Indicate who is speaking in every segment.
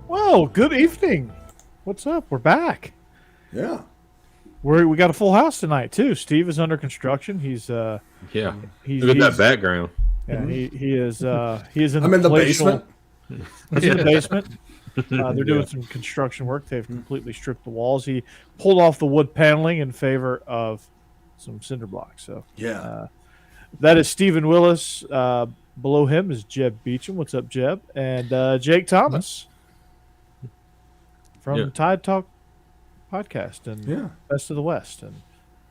Speaker 1: Well, good evening. What's up? We're back.
Speaker 2: Yeah.
Speaker 1: We got a full house tonight too. Steve is under construction. He's
Speaker 3: Look at that background.
Speaker 1: Yeah, he is in
Speaker 2: I'm in the basement.
Speaker 1: He's in the basement. They're doing some construction work. They've completely stripped the walls. He pulled off the wood paneling in favor of some cinder blocks. So that is Stephen Willis. Below him is Jeb Beechum. What's up, Jeb? And Jake Thomas from Tide Talk Podcast and Best of the West, and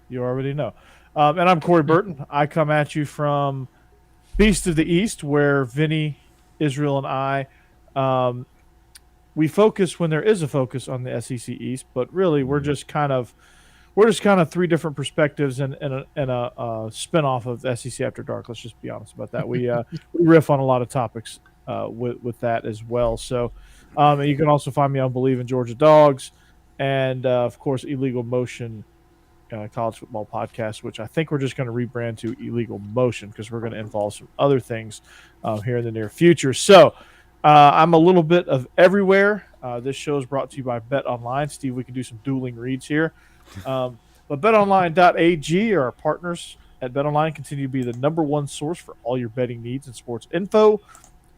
Speaker 1: you already know. And I'm Corey Burton. I come at you from Beast of the East, where Vinny, Israel, and I we focus when there is a focus on the SEC East, but really we're just kind of three different perspectives and a spinoff of SEC After Dark. Let's just be honest about that. We riff on a lot of topics with that as well. So you can also find me on Bleav In Georgia Dawgs, and of course Illegal Motion College Football Podcast, which I think we're just going to rebrand to Illegal Motion because we're going to involve some other things here in the near future. So I'm a little bit of everywhere. This show is brought to you by Bet Online. Steve, we can do some dueling reads here. But betonline.ag are our partners at BetOnline. Continue to be the number one source for all your betting needs and sports info.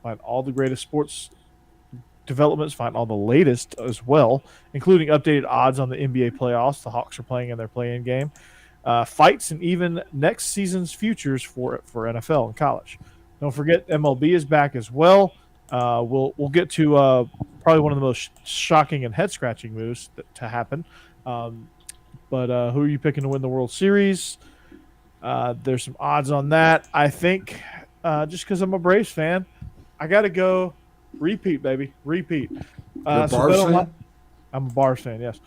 Speaker 1: Find all the greatest sports developments. Find all the latest as well, including updated odds on the NBA playoffs. The Hawks are playing in their play-in game, fights, and even next season's futures for NFL and college. Don't forget MLB is back as well. We'll get to probably one of the most shocking and head-scratching moves to happen. But who are you picking to win the World Series? There's some odds on that. I think just because I'm a Braves fan, I got to go repeat, baby. Repeat.
Speaker 2: You're a Bars fan?
Speaker 1: I'm a Bars fan, yes.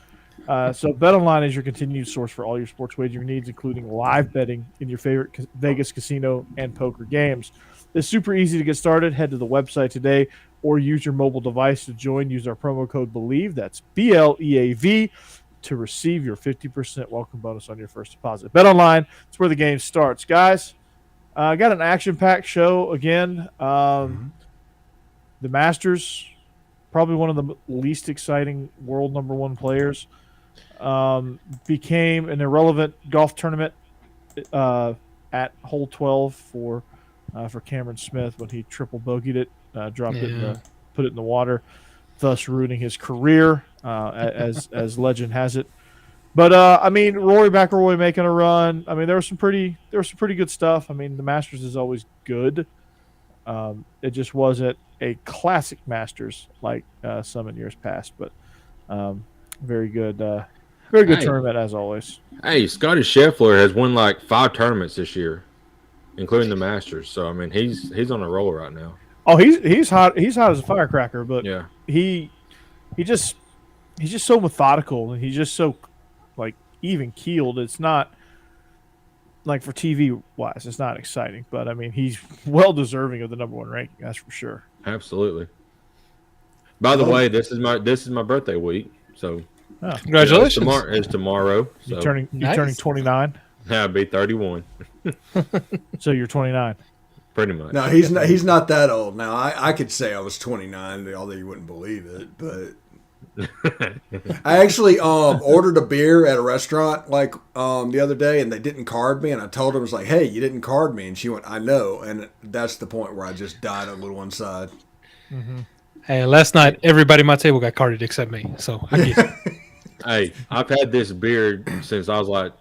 Speaker 1: So BetOnline is your continued source for all your sports wagering needs, including live betting in your favorite Vegas casino and poker games. It's super easy to get started. Head to the website today or use your mobile device to join. Use our promo code BLEAV, that's BLEAV, to receive your 50% welcome bonus on your first deposit. BetOnline, it's where the game starts. Guys, I got an action-packed show again. The Masters, probably one of the least exciting world number one players, became an irrelevant golf tournament at hole 12 for Cameron Smith when he triple bogeyed it, dropped it, put it in the water, thus ruining his career, as legend has it. But I mean, Rory McIlroy making a run. I mean, there was some pretty good stuff. I mean, the Masters is always good. It just wasn't a classic Masters like some in years past, but very good tournament as always.
Speaker 3: Hey, Scotty Scheffler has won like 5 tournaments this year, including the Masters. So I mean, he's on a roll right now.
Speaker 1: Oh, he's hot. He's hot as a firecracker. But
Speaker 3: yeah,
Speaker 1: he's just so methodical, and he's just so like even keeled. It's not like for TV wise, it's not exciting. But I mean, he's well deserving of the number one ranking. That's for sure.
Speaker 3: Absolutely. By the way, this is my birthday week. So
Speaker 4: congratulations!
Speaker 3: It's tomorrow. So.
Speaker 1: You're turning 29.
Speaker 3: Yeah, I'll be 31.
Speaker 1: So you're 29.
Speaker 3: Pretty much.
Speaker 2: No, he's not that old. Now, I could say I was 29, although you wouldn't believe it. But I actually ordered a beer at a restaurant like the other day, and they didn't card me. And I told her, I was like, hey, you didn't card me. And she went, I know. And that's the point where I just died a little inside.
Speaker 1: Mm-hmm.
Speaker 4: Hey, last night, everybody at my table got carded except me. So I get it.
Speaker 3: Hey, I've had this beard since I was like,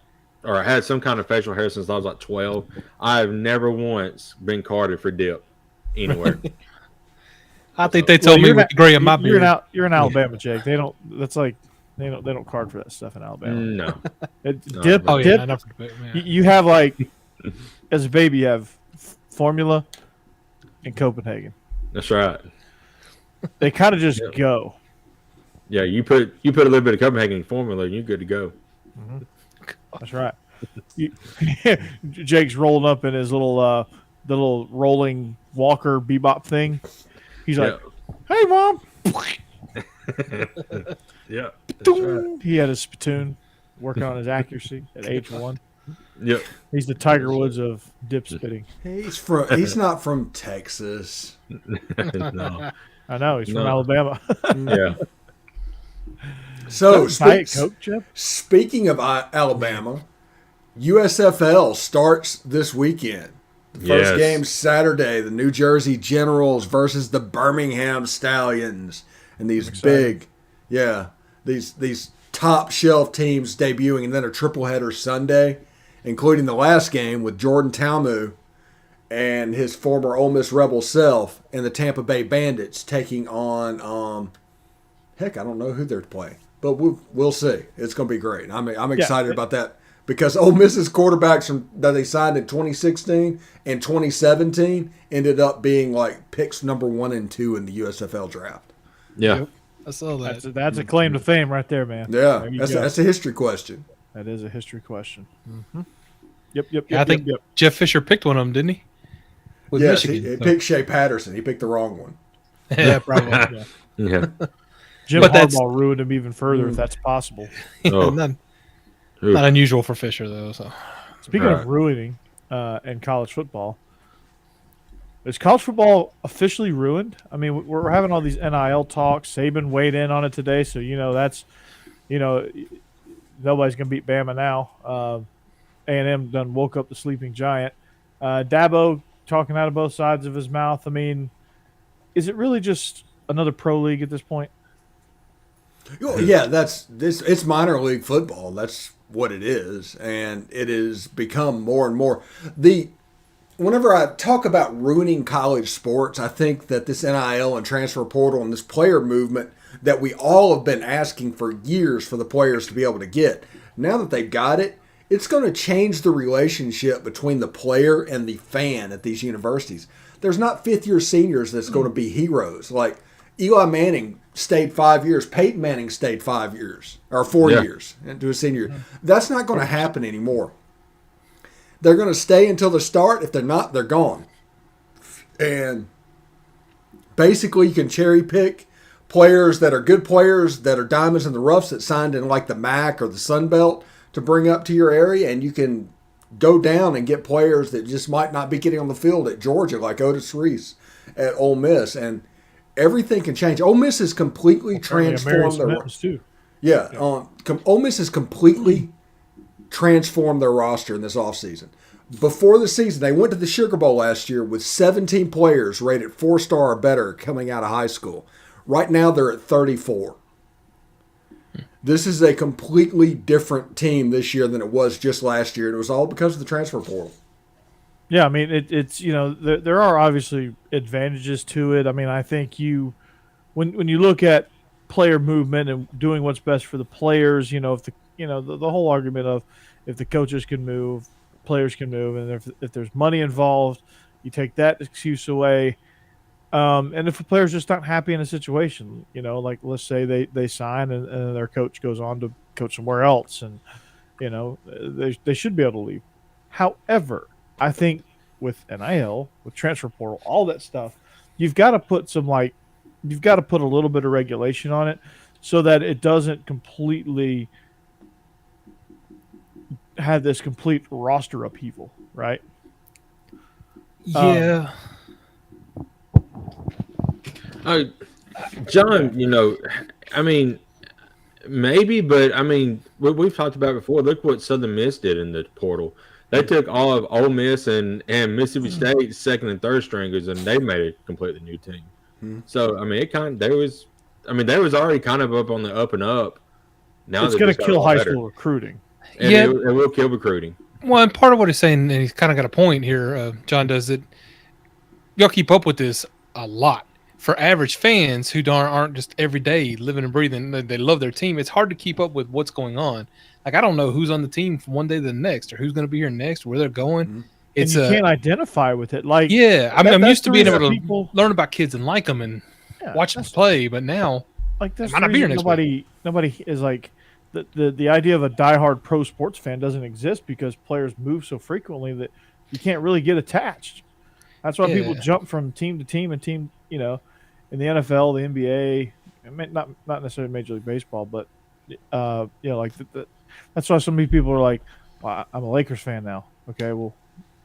Speaker 3: or I had some kind of facial hair since I was like 12. I've never once been carded for dip anywhere.
Speaker 4: I think they told me with the gray in my beard.
Speaker 1: You're in Alabama, Jake. They don't. That's like they don't card for that stuff in Alabama.
Speaker 3: No.
Speaker 1: Dip.
Speaker 4: Oh yeah,
Speaker 1: dip. You have like as a baby, you have formula, and Copenhagen.
Speaker 3: That's right.
Speaker 1: They kind of just go.
Speaker 3: Yeah, you put a little bit of Copenhagen formula, and you're good to go.
Speaker 1: That's right. Jake's rolling up in his little the little rolling walker bebop thing. He's like, "Hey, Mom."
Speaker 3: Yeah, that's right.
Speaker 1: He had his spittoon working on his accuracy at age 1.
Speaker 3: Yep.
Speaker 1: He's the Tiger Woods of dip spitting.
Speaker 2: He's not from Texas.
Speaker 3: No.
Speaker 1: I know he's from Alabama.
Speaker 3: Yeah.
Speaker 2: So
Speaker 1: Diet Coke, Jeb?
Speaker 2: speaking of Alabama, USFL starts this weekend. The first game Saturday, the New Jersey Generals versus the Birmingham Stallions, and these these top shelf teams debuting, and then a triple header Sunday, including the last game with Jordan Talmu and his former Ole Miss Rebel self and the Tampa Bay Bandits taking on I don't know who they're playing, but we'll see. It's going to be great. I'm excited about that because Ole Miss's quarterbacks that they signed in 2016 and 2017 ended up being like picks number 1 and 2 in the USFL draft.
Speaker 3: Yeah.
Speaker 4: Yep. I saw that.
Speaker 1: That's a claim to fame right there, man.
Speaker 2: Yeah, that's a history question.
Speaker 1: That is a history question. Mm-hmm. Yep.
Speaker 4: I think Jeff Fisher picked one of them, didn't he? With
Speaker 2: Yes,
Speaker 4: Michigan.
Speaker 2: he picked Shea Patterson. He picked the wrong one.
Speaker 1: Yeah, probably.
Speaker 3: Yeah.
Speaker 1: Jim Harbaugh ruined him even further, if that's possible.
Speaker 4: Not unusual for Fisher, though. So,
Speaker 1: speaking of ruining in college football, is college football officially ruined? I mean, we're having all these NIL talks. Saban weighed in on it today, so that's nobody's gonna beat Bama now. A&M done woke up the sleeping giant. Dabo talking out of both sides of his mouth. I mean, is it really just another pro league at this point?
Speaker 2: Yeah, it's minor league football. That's what it is, and it has become more and more. Whenever I talk about ruining college sports, I think that this NIL and transfer portal and this player movement that we all have been asking for years for the players to be able to get, now that they've got it, it's going to change the relationship between the player and the fan at these universities. There's not fifth-year seniors that's going to be heroes. Like Eli Manning stayed 5 years. Peyton Manning stayed 5 years or 4 years into a senior. That's not going to happen anymore. They're going to stay until the start. If they're not, they're gone. And basically, you can cherry pick players that are good players that are diamonds in the roughs that signed in like the MAC or the Sun Belt to bring up to your area, and you can go down and get players that just might not be getting on the field at Georgia, like Otis Reese at Ole Miss, and everything can change. Ole Miss has completely transformed their Ole Miss has completely transformed their roster in this offseason. Before the season, they went to the Sugar Bowl last year with 17 players rated 4-star or better coming out of high school. Right now, they're at 34. This is a completely different team this year than it was just last year, and it was all because of the transfer portal.
Speaker 1: Yeah, I mean, it's there are obviously advantages to it. I mean, I think when you look at player movement and doing what's best for the players, if the whole argument of if the coaches can move, players can move, and if there's money involved, you take that excuse away. And if a player's just not happy in a situation, like let's say they sign and their coach goes on to coach somewhere else, and they should be able to leave. However, I think with NIL, with transfer portal, all that stuff, you've got to put a little bit of regulation on it so that it doesn't completely have this complete roster upheaval, right?
Speaker 4: Yeah.
Speaker 3: John, I mean, maybe, but I mean, what we've talked about before, look what Southern Miss did in the portal. They took all of Ole Miss and Mississippi State's second and third stringers, and they made a completely new team. So, I mean, they was already kind of up on the up and up. Now
Speaker 1: it's going to kill high school recruiting.
Speaker 3: And it will kill recruiting.
Speaker 4: Well, and part of what he's saying, and he's kind of got a point here, John, does that y'all keep up with this a lot. For average fans who aren't just every day living and breathing, they love their team. It's hard to keep up with what's going on. Like, I don't know who's on the team from one day to the next, or who's going to be here next, where they're going. It's
Speaker 1: you can't identify with it. Like,
Speaker 4: I'm used to being able to
Speaker 1: people
Speaker 4: learn about kids and like them and watch them play, but now
Speaker 1: like that's
Speaker 4: might not be here next
Speaker 1: nobody is like the idea of a diehard pro sports fan doesn't exist because players move so frequently that you can't really get attached. That's why people jump from team to team and team. You know, in the NFL, the NBA, not necessarily Major League Baseball, but like that's why so many people are like, well, I'm a Lakers fan now. Okay, well,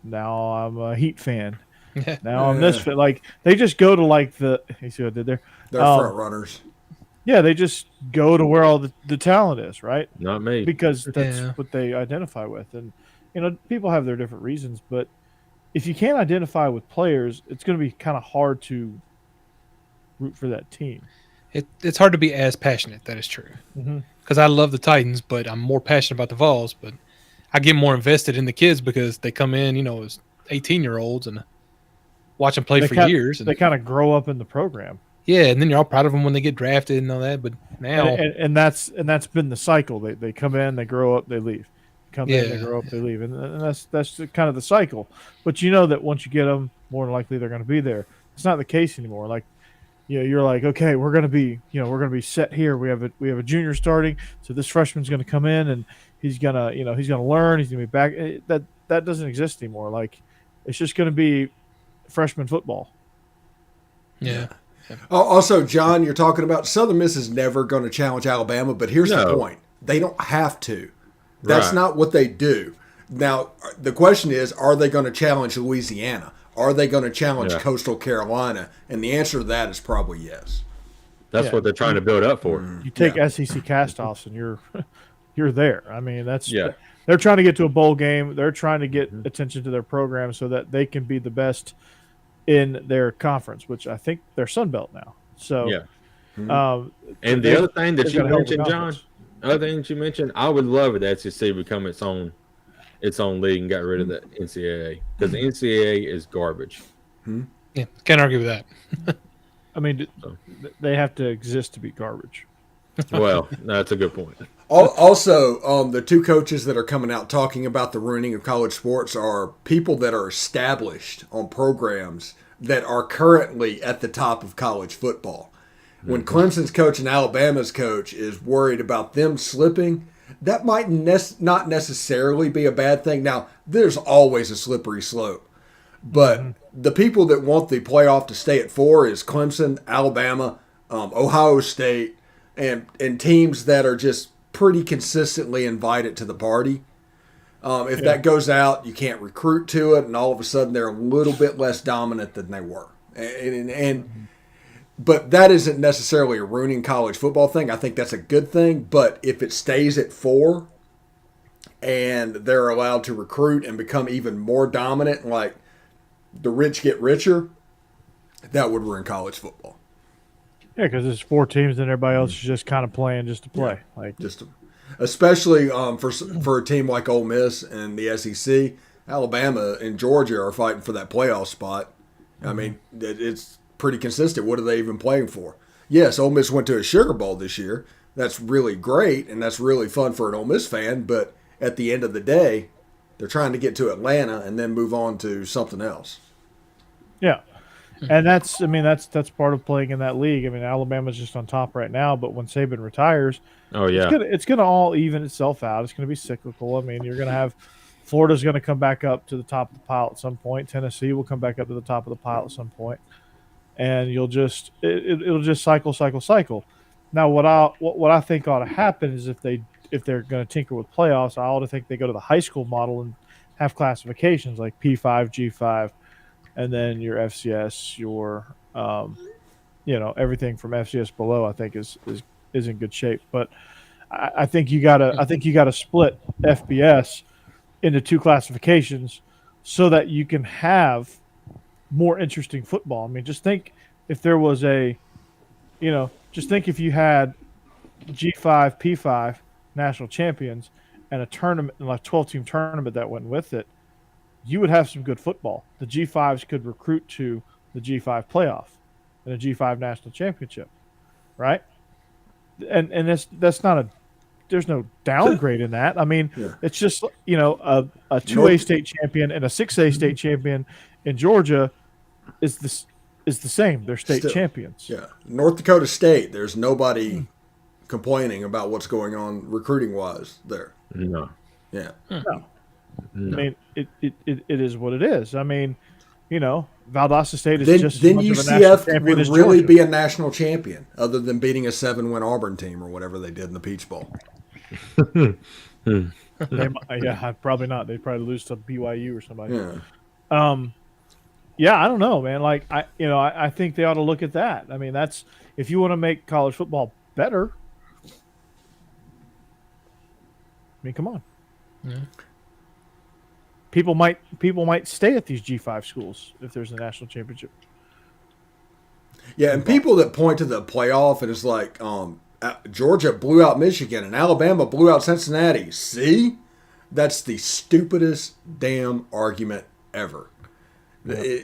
Speaker 1: now I'm a Heat fan. Now I'm this fan. Like they just go to like you see what I did there?
Speaker 2: They're front runners.
Speaker 1: Yeah, they just go to where all the talent is, right?
Speaker 3: Not me.
Speaker 1: Because that's what they identify with. And, people have their different reasons. But if you can't identify with players, it's going to be kind of hard to root for that team.
Speaker 4: It's hard to be as passionate. That is true. Because I love the Titans, but I'm more passionate about the Vols. But I get more invested in the kids because they come in, as 18-year-olds and watch them play for years. And
Speaker 1: they kind of grow up in the program.
Speaker 4: Yeah, and then you're all proud of them when they get drafted and all that. But now,
Speaker 1: and that's been the cycle. They come in, they grow up, they leave. Come in, they grow up, they leave, and that's kind of the cycle. But you know that once you get them, more than likely they're going to be there. It's not the case anymore. Like, you're like, okay, we're going to be set here. We have a junior starting, so this freshman's going to come in and he's gonna learn. He's going to be back. That doesn't exist anymore. Like, it's just going to be freshman football.
Speaker 4: Yeah.
Speaker 2: Also, John, you're talking about Southern Miss is never going to challenge Alabama, but here's the point. They don't have to. That's not what they do. Now, the question is, are they going to challenge Louisiana? Are they going to challenge Coastal Carolina? And the answer to that is probably yes.
Speaker 3: That's what they're trying to build up for.
Speaker 1: You take SEC cast-offs and you're there. I mean, they're trying to get to a bowl game. They're trying to get attention to their program so that they can be the best in their conference, which I think they're Sun Belt now. So,
Speaker 3: and the other thing that you mentioned, John, I would love it the SEC become its own league and got rid of the NCAA because the NCAA is garbage.
Speaker 4: Yeah, can't argue with that.
Speaker 1: I mean, they have to exist to be garbage.
Speaker 3: Well, that's a good point.
Speaker 2: Also, the two coaches that are coming out talking about the ruining of college sports are people that are established on programs that are currently at the top of college football. When Clemson's coach and Alabama's coach is worried about them slipping, that might not necessarily be a bad thing. Now, there's always a slippery slope. But the people that want the playoff to stay at 4 is Clemson, Alabama, Ohio State, and teams that are just pretty consistently invited to the party. If that goes out, you can't recruit to it, and all of a sudden they're a little bit less dominant than they were. But that isn't necessarily a ruining college football thing. I think that's a good thing. But if it stays at 4 and they're allowed to recruit and become even more dominant, like the rich get richer, that would ruin college football.
Speaker 1: Yeah, because there's 4 teams and everybody else is just kind of playing just to play.
Speaker 2: Especially for a team like Ole Miss and the SEC, Alabama and Georgia are fighting for that playoff spot. I mean, it's pretty consistent. What are they even playing for? Yes, Ole Miss went to a Sugar Bowl this year. That's really great, and that's really fun for an Ole Miss fan. But at the end of the day, they're trying to get to Atlanta and then move on to something else.
Speaker 1: Yeah. And that's part of playing in that league. I mean, Alabama's just on top right now, but when Saban retires, it's gonna all even itself out. It's gonna be cyclical. I mean, you're gonna have Florida's gonna come back up to the top of the pile at some point. Tennessee will come back up to the top of the pile at some point, and it'll just cycle. Now, what I think ought to happen is if they're going to tinker with playoffs, I ought to think they go to the high school model and have classifications like P5, G5. And then your FCS, your everything from FCS below, I think is in good shape. But I think you gotta split FBS into 2 classifications so that you can have more interesting football. I mean, just think if there was if you had G5, P5 national champions and a tournament, like 12-team tournament that went with it, you would have some good football. The G5s could recruit to the G5 playoff and a G5 national championship, right? And that's not a downgrade in that. I mean, it's just a 2A state champion and a 6A state champion in Georgia is the same. They're state champions.
Speaker 2: Yeah, North Dakota State. There's nobody complaining about what's going on recruiting wise there.
Speaker 3: No.
Speaker 2: Yeah.
Speaker 1: No. I mean, it is what it is. I mean, Valdosta State is just
Speaker 2: then
Speaker 1: as much of a national
Speaker 2: UCF
Speaker 1: champion as
Speaker 2: would really
Speaker 1: Georgia.
Speaker 2: be a national champion, other than beating a 7-win Auburn team or whatever they did in the Peach Bowl.
Speaker 1: Probably not. They'd probably lose to BYU or somebody.
Speaker 2: Yeah.
Speaker 1: I don't know, man. Like I think they ought to look at that. I mean, that's if you want to make college football better. I mean, come on.
Speaker 4: Yeah.
Speaker 1: People might stay at these G5 schools if there's a national championship.
Speaker 2: Yeah, and people that point to the playoff and it's like Georgia blew out Michigan and Alabama blew out Cincinnati. See? That's the stupidest damn argument ever. Yeah.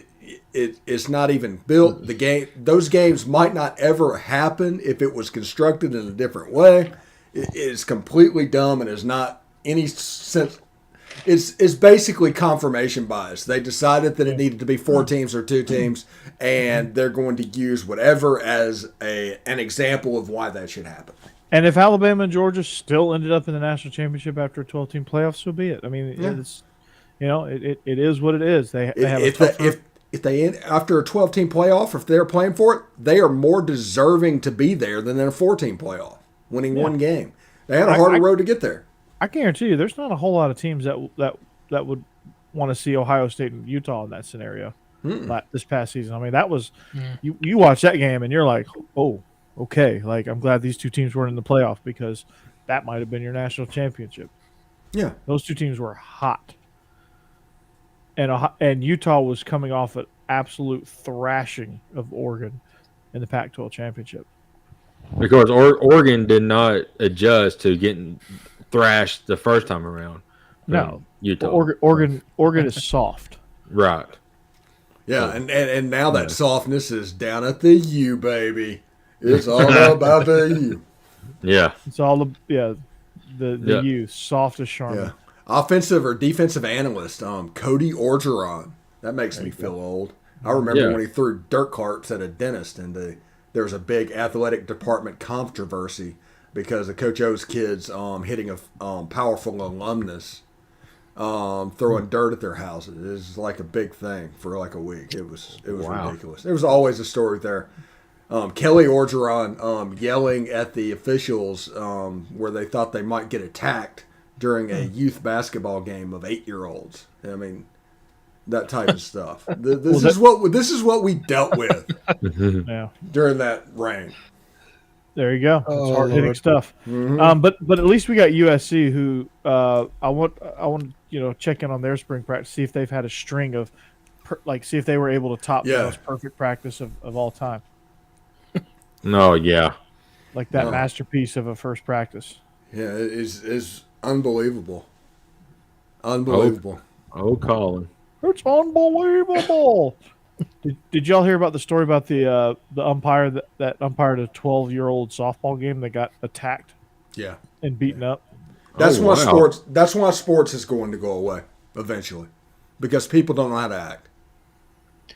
Speaker 2: It's not even built. Those games might not ever happen if it was constructed in a different way. It's completely dumb and is not any sense. It's basically confirmation bias. They decided that it needed to be 4 teams or 2 teams, and they're going to use whatever as an example of why that should happen.
Speaker 1: And if Alabama and Georgia still ended up in the national championship after a 12-team playoff, so be it. I mean, it's it is what it is. They have
Speaker 2: if they end after a 12-team playoff, if they're playing for it, they are more deserving to be there than in a 14 playoff, winning one game. They had a harder road to get there.
Speaker 1: I guarantee you, there's not a whole lot of teams that would want to see Ohio State and Utah in that scenario this past season. I mean, that was you watch that game and you're like, oh, okay. Like, I'm glad these 2 teams weren't in the playoff because that might have been your national championship.
Speaker 2: Yeah,
Speaker 1: those 2 teams were hot, and Utah was coming off an absolute thrashing of Oregon in the Pac-12 championship.
Speaker 3: Because Oregon did not adjust to getting thrashed the first time around.
Speaker 1: No,
Speaker 3: Utah.
Speaker 1: Oregon is soft.
Speaker 3: Right.
Speaker 2: Yeah, and now that softness is down at the U, baby. It's all about the U.
Speaker 3: Yeah.
Speaker 1: It's all the U, soft as Charmin.
Speaker 2: Yeah. Offensive or defensive analyst, Cody Orgeron. That makes me feel old. I remember when he threw dirt carts at a dentist, and there was a big athletic department controversy because of Coach O's kids hitting a powerful alumnus, throwing dirt at their houses. It was like a big thing for like a week. It was ridiculous. There was always a story there. Kelly Orgeron yelling at the officials where they thought they might get attacked during a youth basketball game of 8-year-olds. I mean, that type of stuff. This is what we dealt with during that reign.
Speaker 1: There you go. It's hard-hitting stuff. Mm-hmm. But at least we got USC, who I want check in on their spring practice, see if they've had a string of see if they were able to top the most perfect practice of all time.
Speaker 3: No, yeah,
Speaker 1: like that masterpiece of a first practice.
Speaker 2: Yeah, it is unbelievable. Unbelievable.
Speaker 3: Oh, Colin.
Speaker 1: It's unbelievable. Did y'all hear about the story about the umpire that umpired a 12-year-old softball game that got attacked?
Speaker 2: Yeah.
Speaker 1: And beaten up?
Speaker 2: That's why sports is going to go away eventually. Because people don't know how to act.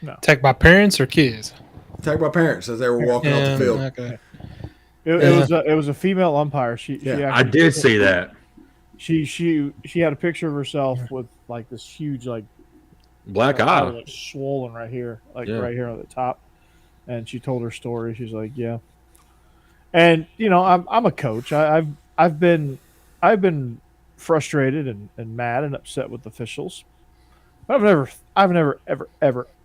Speaker 4: No. Attacked by parents or kids?
Speaker 2: Attacked by parents as they were walking off the field.
Speaker 4: Okay.
Speaker 1: It was a female umpire. She
Speaker 3: I did see that.
Speaker 1: She had a picture of herself with like this huge
Speaker 3: black eye,
Speaker 1: like swollen right here, right here on the top, and she told her story. She's like, yeah, and I'm a coach. I've been frustrated and mad and upset with officials. But I've never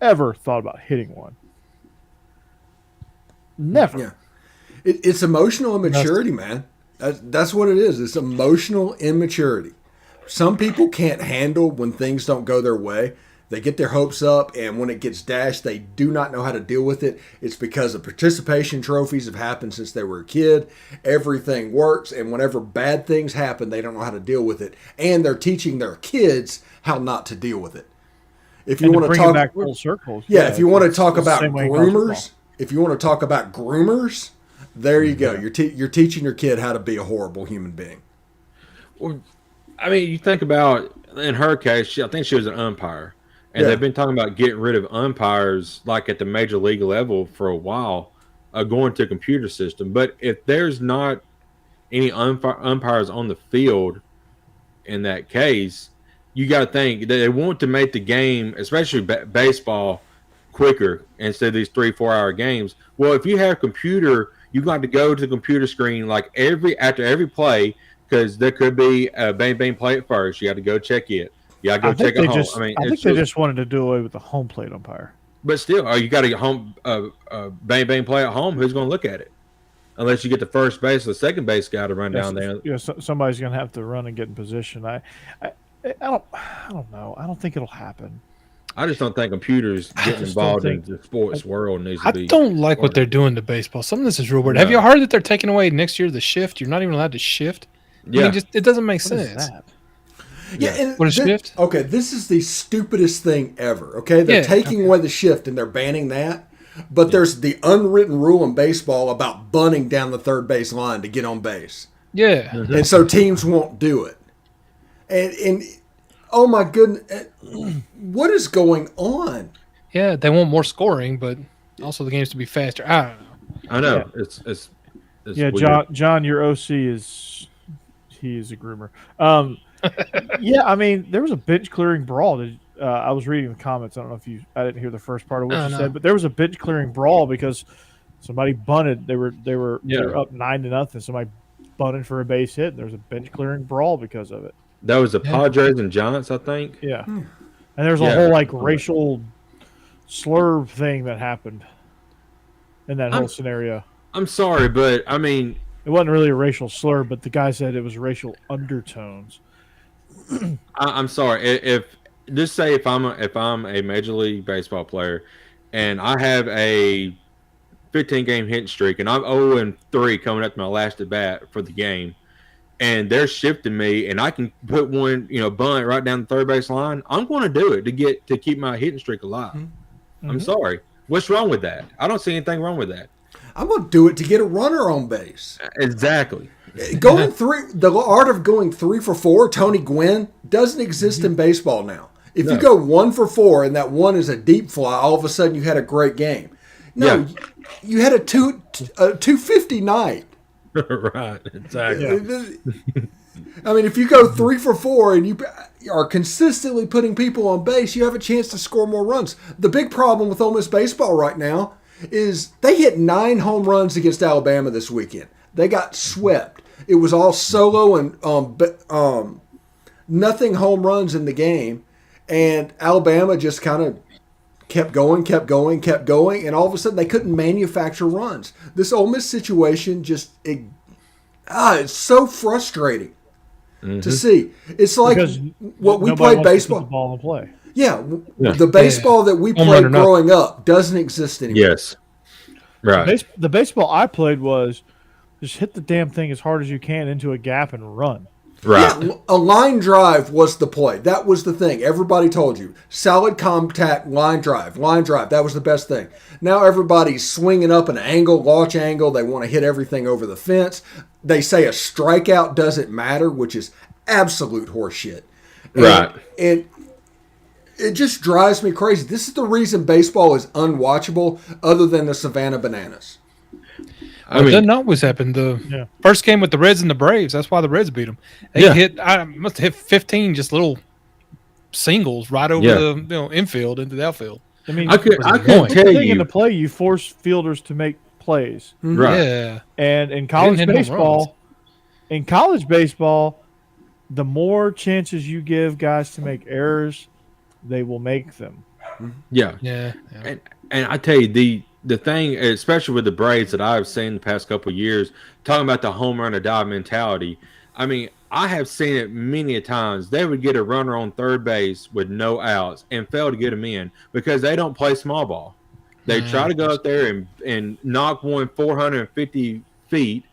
Speaker 1: ever thought about hitting one. Never.
Speaker 2: Yeah. It's emotional immaturity, man. That's what it is. It's emotional immaturity. Some people can't handle when things don't go their way. They get their hopes up, and when it gets dashed, they do not know how to deal with it. It's because the participation trophies have happened since they were a kid. Everything works, and whenever bad things happen, they don't know how to deal with it. And they're teaching their kids how not to deal with it. If you want to talk
Speaker 1: back full circles,
Speaker 2: if you want to talk about groomers, there you go. You're teaching your kid how to be a horrible human being.
Speaker 3: I mean, you think about in her case, I think she was an umpire, and they've been talking about getting rid of umpires like at the major league level for a while, going to a computer system. But if there's not any umpires on the field in that case, you got to think that they want to make the game, especially baseball, quicker instead of these 3-4 hour games. Well, if you have computer, you got to go to the computer screen like after every play, because there could be a bang play at first. You got to go check it. You got to go check it home.
Speaker 1: I think they just wanted to do away with the home plate umpire.
Speaker 3: But still, you got to get home bang play at home. Who's going to look at it? Unless you get the first base or the second base guy to run down there.
Speaker 1: Yeah, somebody's going to have to run and get in position. I don't know. I don't think it'll happen.
Speaker 3: I just don't think computers getting involved in the sports world needs to be.
Speaker 4: I don't like what they're doing to baseball. Some of this is real weird. Have you heard that they're taking away next year the shift? You're not even allowed to shift.
Speaker 3: Yeah,
Speaker 4: I mean, it doesn't make sense.
Speaker 2: Yeah, and
Speaker 4: what a shift?
Speaker 2: Okay, this is the stupidest thing ever. Okay, they're taking away the shift and they're banning that. But there's the unwritten rule in baseball about bunting down the third base line to get on base.
Speaker 4: Yeah,
Speaker 2: and so teams won't do it. And oh my goodness, what is going on?
Speaker 4: Yeah, they want more scoring, but also the games to be faster. I don't know.
Speaker 3: I know it's
Speaker 1: weird. John, your OC is a groomer. Yeah, I mean, there was a bench clearing brawl. I was reading the comments. I don't know if I didn't hear the first part of what you said, but there was a bench clearing brawl because somebody bunted. They were up 9-0. Somebody bunted for a base hit. And there was a bench clearing brawl because of it.
Speaker 3: That was the Padres and Giants, I think.
Speaker 1: Yeah, and there's a whole racial slur thing that happened in that whole scenario.
Speaker 3: I'm sorry, but I mean,
Speaker 1: it wasn't really a racial slur, but the guy said it was racial undertones.
Speaker 3: I'm sorry. If I'm a Major League Baseball player and I have a 15-game hitting streak and I'm 0-3 coming up to my last at bat for the game, and they're shifting me, and I can put one, bunt right down the third base line, I'm going to do it to keep my hitting streak alive. Mm-hmm. I'm sorry. What's wrong with that? I don't see anything wrong with that.
Speaker 2: I'm going to do it to get a runner on base.
Speaker 3: Exactly.
Speaker 2: The art of going 3 for 4, Tony Gwynn, doesn't exist in baseball now. If you go 1 for 4 and that one is a deep fly, all of a sudden you had a great game. No, you had a 250 night.
Speaker 3: Right, exactly.
Speaker 2: I mean, if you go 3 for 4 and you are consistently putting people on base, you have a chance to score more runs. The big problem with Ole Miss baseball right now is they hit 9 home runs against Alabama this weekend. They got swept. It was all solo and nothing home runs in the game, and Alabama just kind of kept going, and all of a sudden they couldn't manufacture runs. This Ole Miss situation it's so frustrating to see. It's like what we played baseball.
Speaker 1: The ball in play.
Speaker 2: Yeah, the baseball that we played growing up doesn't exist anymore.
Speaker 3: Yes, right.
Speaker 1: The baseball I played was just hit the damn thing as hard as you can into a gap and run.
Speaker 3: Right.
Speaker 2: Yeah, a line drive was the play. That was the thing. Everybody told you. Solid contact, line drive. That was the best thing. Now everybody's swinging up an angle, launch angle. They want to hit everything over the fence. They say a strikeout doesn't matter, which is absolute horseshit.
Speaker 3: Right.
Speaker 2: And it just drives me crazy. This is the reason baseball is unwatchable other than the Savannah Bananas.
Speaker 4: It doesn't always happen. The first game with the Reds and the Braves, that's why the Reds beat them. I must have hit 15 just little singles right over the infield into the outfield.
Speaker 1: I mean,
Speaker 3: I could tell you.
Speaker 1: In the play, you force fielders to make plays.
Speaker 3: Right.
Speaker 4: Yeah.
Speaker 1: And in college baseball, the more chances you give guys to make errors, they will make them.
Speaker 3: Yeah.
Speaker 4: Yeah.
Speaker 3: And I tell you, the thing, especially with the Braves that I've seen the past couple of years, talking about the home run or die mentality, I mean, I have seen it many a times. They would get a runner on third base with no outs and fail to get him in because they don't play small ball. They try to go out there and knock one 450 feet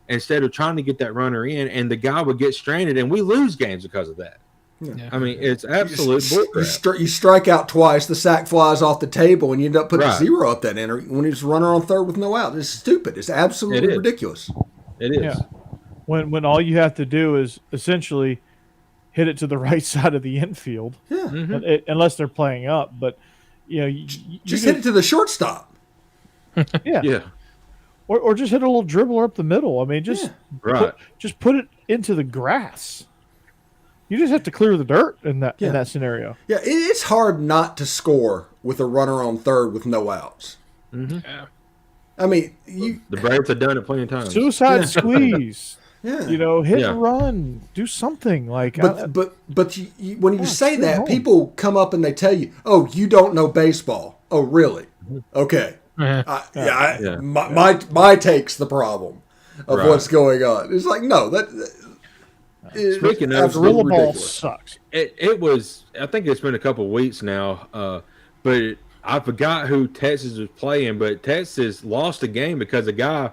Speaker 3: instead of trying to get that runner in, and the guy would get stranded, and we lose games because of that. Yeah. I mean, it's absolute bullcrap.
Speaker 2: You strike out twice, the sack flies off the table, and you end up putting 0 up that inning when he's running on third with no out. It's stupid. It's absolutely ridiculous.
Speaker 3: It is.
Speaker 1: Yeah. when all you have to do is essentially hit it to the right side of the infield.
Speaker 2: Yeah.
Speaker 1: Unless they're playing up, but you
Speaker 2: just hit it to the shortstop.
Speaker 1: Yeah. Or just hit a little dribbler up the middle. I mean, just put it into the grass. You just have to clear the dirt in that scenario.
Speaker 2: Yeah, it's hard not to score with a runner on third with no outs.
Speaker 3: Mm-hmm.
Speaker 4: Yeah.
Speaker 2: I mean,
Speaker 3: the Braves have done it plenty of times.
Speaker 1: Suicide squeeze.
Speaker 2: Yeah.
Speaker 1: Hit and run, do something like.
Speaker 2: But when you say that, people come up and they tell you, "Oh, you don't know baseball." Oh, really? Okay. My take's the problem of what's going on. It's like, no,
Speaker 3: speaking of
Speaker 1: gorilla ball sucks.
Speaker 3: It was. I think it's been a couple of weeks now, but I forgot who Texas was playing. But Texas lost a game because a guy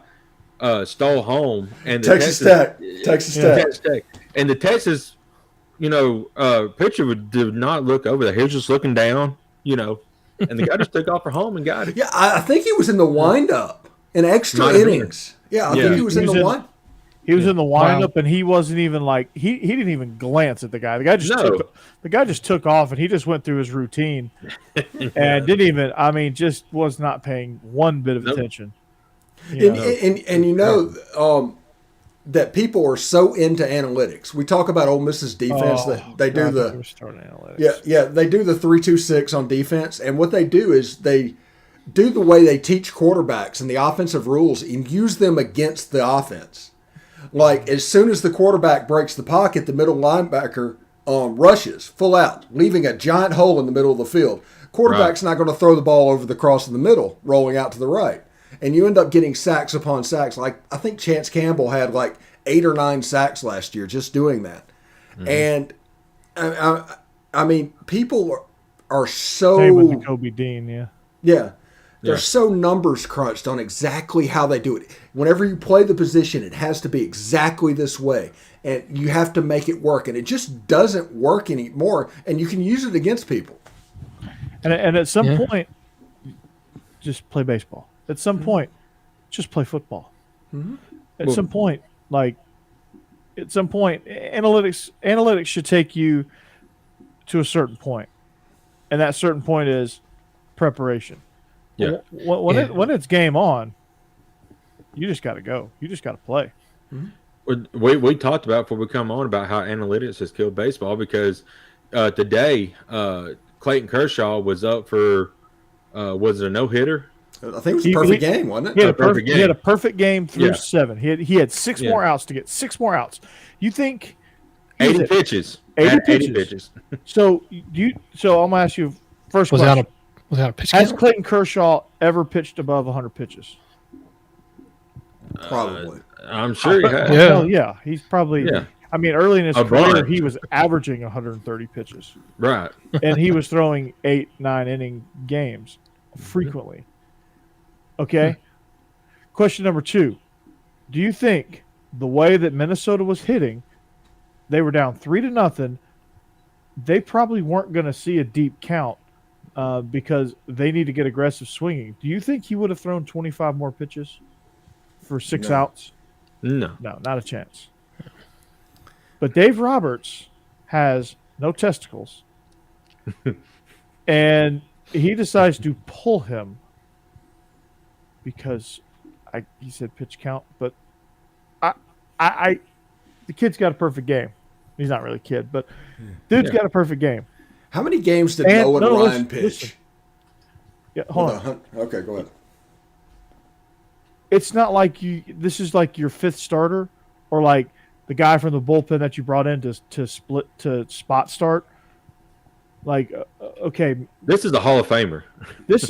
Speaker 3: stole home, and
Speaker 2: Texas Tech,
Speaker 3: and the Texas, pitcher did not look over there. He was just looking down, and the guy just took off for home and got it.
Speaker 2: Yeah, I think he was in the windup in extra innings. Yeah, I think he was in the wind.
Speaker 1: He was in the windup, and he wasn't even like he didn't even glance at the guy. The guy just took off, and he just went through his routine, and didn't even. I mean, just was not paying one bit of attention.
Speaker 2: That people are so into analytics. We talk about Ole Miss's defense. They do the 3-2-6 on defense, and what they do is they do the way they teach quarterbacks and the offensive rules and use them against the offense. Like, as soon as the quarterback breaks the pocket, the middle linebacker rushes full out, leaving a giant hole in the middle of the field. Quarterback's not going to throw the ball over the cross in the middle, rolling out to the right. And you end up getting sacks upon sacks. Like, I think Chance Campbell had like 8 or 9 sacks last year just doing that. Mm-hmm. And, I mean, people are so...
Speaker 1: Same with Kobe Dean,
Speaker 2: Yeah. They're so numbers crunched on exactly how they do it. Whenever you play the position, it has to be exactly this way. And you have to make it work. And it just doesn't work anymore. And you can use it against people.
Speaker 1: And at some point, just play baseball. At some point, just play football. Mm-hmm. At some point, analytics should take you to a certain point. And that certain point is preparation.
Speaker 3: Yeah.
Speaker 1: When it's game on, you just got to go. You just got to play.
Speaker 3: Mm-hmm. We talked about before we come on about how analytics has killed baseball because today Clayton Kershaw was up for was it a no-hitter?
Speaker 2: I think it was a perfect game, wasn't it?
Speaker 1: He had a perfect game through 7. He had 6 more outs to get 6 more outs. You think
Speaker 3: 80 pitches.
Speaker 1: 80 pitches. So I'm gonna ask you first question.
Speaker 4: Was that a pitch
Speaker 1: Has
Speaker 4: count?
Speaker 1: Clayton Kershaw ever pitched above 100 pitches?
Speaker 2: Probably.
Speaker 3: I'm sure he has.
Speaker 1: Yeah. He's probably. Yeah. I mean, early in his career, he was averaging 130 pitches.
Speaker 3: Right.
Speaker 1: And he was throwing 8-9 inning games frequently. Okay. Question number 2. Do you think the way that Minnesota was hitting, they were down 3-0, they probably weren't going to see a deep count because they need to get aggressive swinging. Do you think he would have thrown 25 more pitches for 6 outs?
Speaker 3: No,
Speaker 1: not a chance. But Dave Roberts has no testicles, and he decides to pull him because he said pitch count. But the kid's got a perfect game. He's not really a kid, but dude's got a perfect game.
Speaker 2: How many games did Noah and Ryan pitch?
Speaker 1: Listen. Yeah, hold on.
Speaker 2: Okay, go ahead.
Speaker 1: It's not like this is like your 5th starter or like the guy from the bullpen that you brought in to spot start. Like, okay.
Speaker 3: This is the Hall of Famer.
Speaker 1: This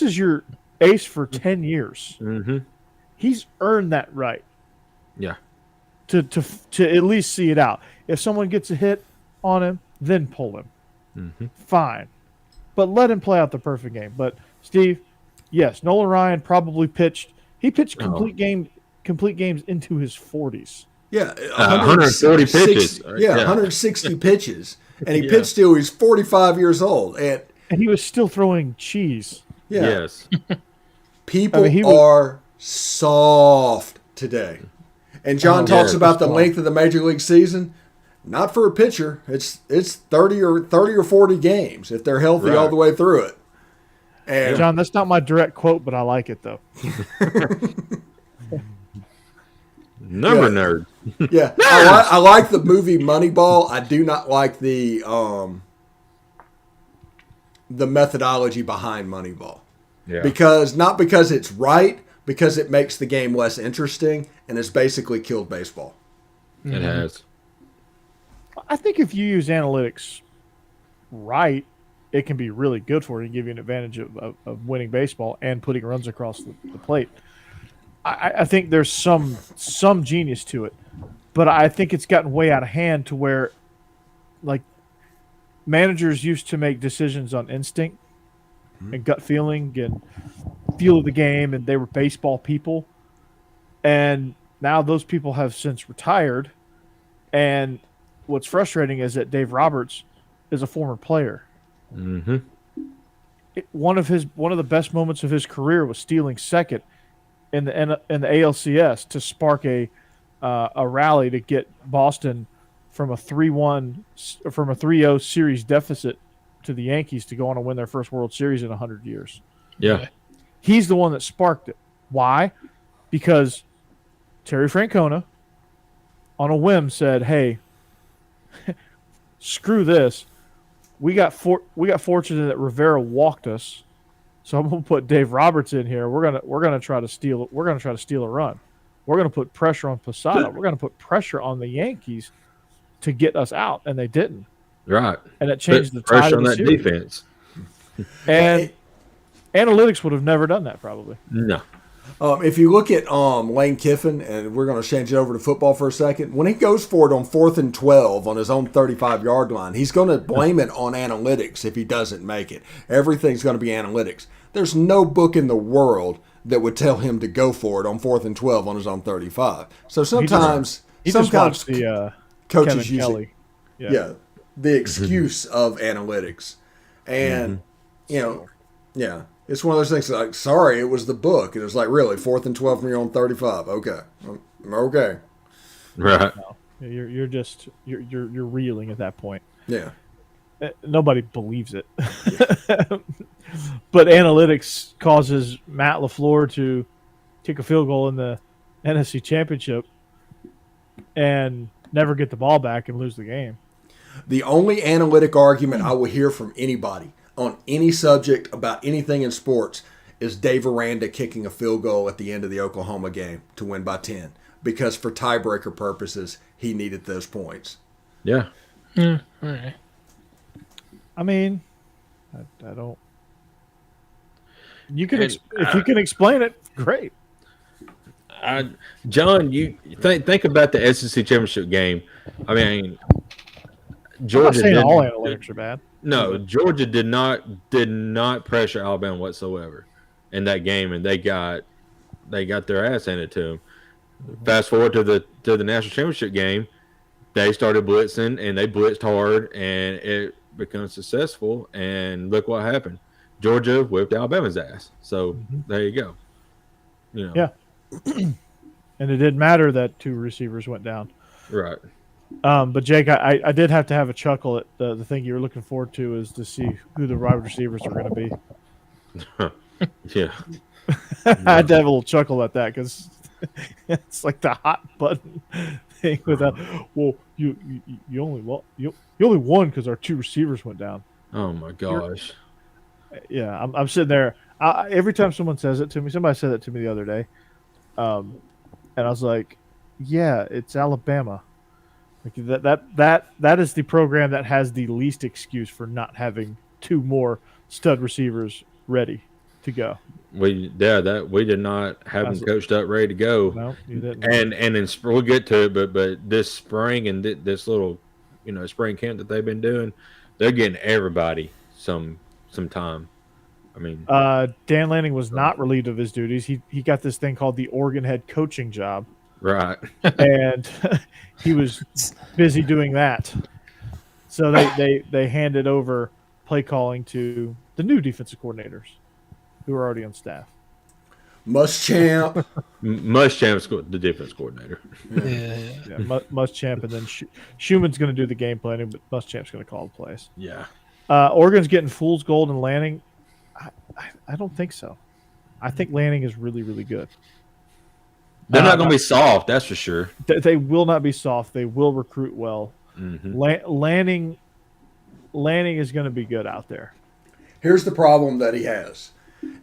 Speaker 1: is your ace for 10 years.
Speaker 3: Mm-hmm.
Speaker 1: He's earned that right.
Speaker 3: Yeah.
Speaker 1: To at least see it out. If someone gets a hit on him, then pull him.
Speaker 3: Mm-hmm.
Speaker 1: Fine. But let him play out the perfect game. But Steve, yes, Nolan Ryan probably pitched. He pitched complete games into his 40s.
Speaker 2: Yeah,
Speaker 3: 140 pitches.
Speaker 2: Yeah, 160 pitches, and he pitched till he was 45 years old, and
Speaker 1: he was still throwing cheese.
Speaker 2: Yeah.
Speaker 3: Yes.
Speaker 2: People are soft today, And John talks about the length of the major league season. Not for a pitcher. It's 30 or 40 games if they're healthy all the way through it. And
Speaker 1: John, that's not my direct quote, but I like it though.
Speaker 3: Nerd.
Speaker 2: Yeah, I like the movie Moneyball. I do not like the methodology behind Moneyball.
Speaker 3: Yeah.
Speaker 2: Because it's right, because it makes the game less interesting, and it's basically killed baseball.
Speaker 3: It has.
Speaker 1: I think if you use analytics right, it can be really good for you and give you an advantage of winning baseball and putting runs across the plate. I think there's some genius to it, but I think it's gotten way out of hand to where, like, managers used to make decisions on instinct and gut feeling and feel of the game, and they were baseball people. And now those people have since retired, and what's frustrating is that Dave Roberts is a former player.
Speaker 3: Mm-hmm.
Speaker 1: One of the best moments of his career was stealing second in the ALCS to spark a rally to get Boston from a 3-0 series deficit to the Yankees to go on and win their first World Series in 100 years.
Speaker 3: Yeah.
Speaker 1: He's the one that sparked it. Why? Because Terry Francona on a whim said, "Hey, screw this. We got fortunate that Rivera walked us, so I'm gonna put Dave Roberts in here. We're gonna try to steal a run. We're gonna put pressure on Posada. We're gonna put pressure on the Yankees to get us out," and they didn't.
Speaker 3: Right.
Speaker 1: And it changed the
Speaker 3: pressure
Speaker 1: tide
Speaker 3: on
Speaker 1: of the
Speaker 3: that
Speaker 1: series.
Speaker 3: defense.
Speaker 1: And analytics would have never done that, probably.
Speaker 3: No.
Speaker 2: If you look at Lane Kiffin, and we're going to change it over to football for a second, when he goes for it on 4th and 12 on his own 35-yard line, he's going to blame it on analytics if he doesn't make it. Everything's going to be analytics. There's no book in the world that would tell him to go for it on 4th and 12 on his own 35. So sometimes
Speaker 1: watched the
Speaker 2: coaches
Speaker 1: Kevin
Speaker 2: use
Speaker 1: Kelly.
Speaker 2: it. The excuse of analytics. And, it's one of those things like, sorry, it was the book. And it was like, really, 4th and 12 from your own 35. Okay. Okay.
Speaker 3: Right.
Speaker 1: No, you're reeling at that point.
Speaker 2: Yeah.
Speaker 1: Nobody believes it. But analytics causes Matt LaFleur to kick a field goal in the NFC Championship and never get the ball back and lose the game.
Speaker 2: The only analytic argument I will hear from anybody on any subject about anything in sports is Dave Aranda kicking a field goal at the end of the Oklahoma game to win by 10, because for tiebreaker purposes, he needed those points.
Speaker 3: Yeah.
Speaker 4: All right.
Speaker 1: I mean, I don't. You can if you can explain it, great.
Speaker 3: John, you think about the SEC championship game. I mean, Georgia.
Speaker 1: I'm not saying all analytics are bad.
Speaker 3: No, Georgia did not pressure Alabama whatsoever in that game, and they got their ass handed to them. Fast forward to the national championship game, they started blitzing, and they blitzed hard, and it became successful. And look what happened: Georgia whipped Alabama's ass. So there you go.
Speaker 1: Yeah. And it didn't matter that 2 receivers went down.
Speaker 3: Right.
Speaker 1: But Jake, I did have to have a chuckle at the thing you were looking forward to is to see who the wide receivers are going to be.
Speaker 3: Yeah.
Speaker 1: I had to have a little chuckle at that because it's like the hot button thing with that. Well, you only won because our 2 receivers went down.
Speaker 3: Oh my gosh.
Speaker 1: Yeah, I'm sitting there. Every time someone says it to me, somebody said it to me the other day, and I was like, "Yeah, it's Alabama." Like that is the program that has the least excuse for not having 2 more stud receivers ready to go.
Speaker 3: We did not have them coached up ready to go.
Speaker 1: No, you didn't.
Speaker 3: And we'll get to it, but this spring and this little spring camp that they've been doing, they're getting everybody some time. I mean,
Speaker 1: Dan Lanning was not relieved of his duties. He got this thing called the Oregon head coaching job.
Speaker 3: Right.
Speaker 1: And he was busy doing that. So they handed over play calling to the new defensive coordinators who are already on staff.
Speaker 2: Muschamp.
Speaker 3: Muschamp's the defense coordinator.
Speaker 4: Yeah.
Speaker 1: Muschamp, and then Schumann's going to do the game planning, but Muschamp's going to call the plays.
Speaker 3: Yeah.
Speaker 1: Oregon's getting Fool's Gold and Lanning. I don't think so. I think Lanning is really, really good.
Speaker 3: They're not going to be soft, that's for sure.
Speaker 1: They will not be soft. They will recruit well. Lanning is going to be good out there.
Speaker 2: Here's the problem that he has.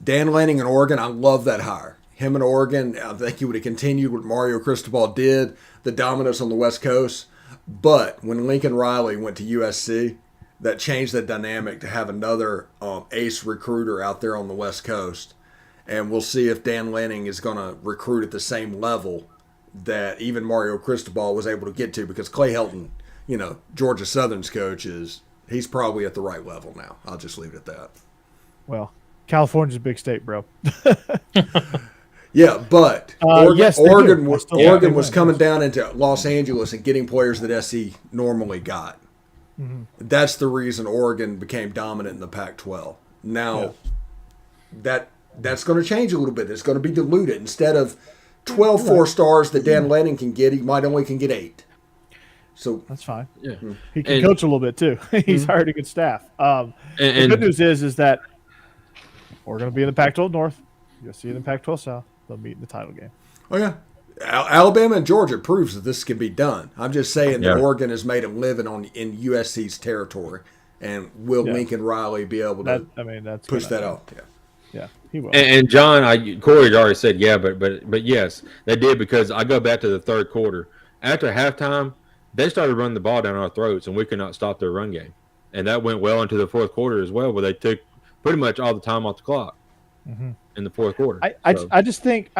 Speaker 2: Dan Lanning in Oregon, I love that hire. Him in Oregon, I think he would have continued what Mario Cristobal did, the dominance on the West Coast. But when Lincoln Riley went to USC, that changed the dynamic to have another ace recruiter out there on the West Coast. And we'll see if Dan Lanning is going to recruit at the same level that even Mario Cristobal was able to get to, because Clay Helton, Georgia Southern's coach, he's probably at the right level now. I'll just leave it at that.
Speaker 1: Well, California's a big state, bro.
Speaker 2: Yeah, but
Speaker 1: yes,
Speaker 2: Oregon was coming down into Los Angeles and getting players that SC normally got. That's the reason Oregon became dominant in the Pac-12. Now, that's going to change a little bit. It's going to be diluted. Instead of 12 4-stars that Dan Lanning can get, he might only can get 8. So
Speaker 1: that's fine.
Speaker 3: Yeah,
Speaker 1: he can coach a little bit too. He's hired a good staff. The good news is that we're going to be in the Pac-12 North. You'll see it in the Pac-12 South. They'll meet in the title game.
Speaker 2: Oh yeah, Alabama and Georgia proves that this can be done. I'm just saying that Oregon has made a living in USC's territory, and will Lincoln Riley be able to
Speaker 1: that's
Speaker 2: push that off?
Speaker 1: Yeah, he will.
Speaker 3: And John, Corey already said but yes, they did, because I go back to the third quarter. After halftime, they started running the ball down our throats, and we could not stop their run game. And that went well into the fourth quarter as well, where they took pretty much all the time off the clock in the fourth quarter.
Speaker 1: I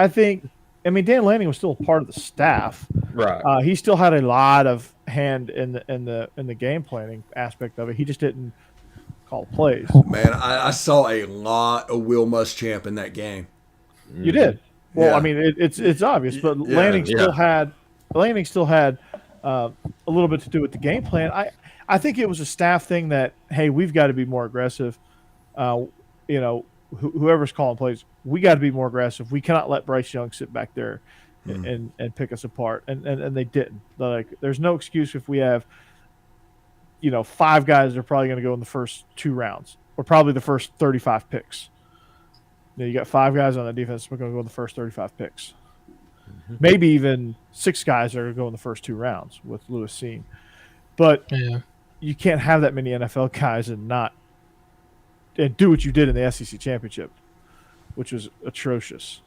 Speaker 1: think Dan Lanning was still a part of the staff.
Speaker 3: Right.
Speaker 1: He still had a lot of hand in the game planning aspect of it. He just didn't call plays.
Speaker 2: Man, I saw a lot of Will Muschamp in that game.
Speaker 1: You did. Well, it's obvious, but Lanning still had a little bit to do with the game plan. I think it was a staff thing that, hey, we've got to be more aggressive. Whoever's calling plays, we got to be more aggressive. We cannot let Bryce Young sit back there and pick us apart. And they didn't. There's no excuse if we have, 5 guys that are probably going to go in the first 2 rounds, or probably the first 35 picks. You got 5 guys on the defense we're going to go in the first 35 picks. Maybe even 6 guys that are going to go in the first 2 rounds with Lewis Seen. But you can't have that many NFL guys and do what you did in the SEC championship, which was atrocious.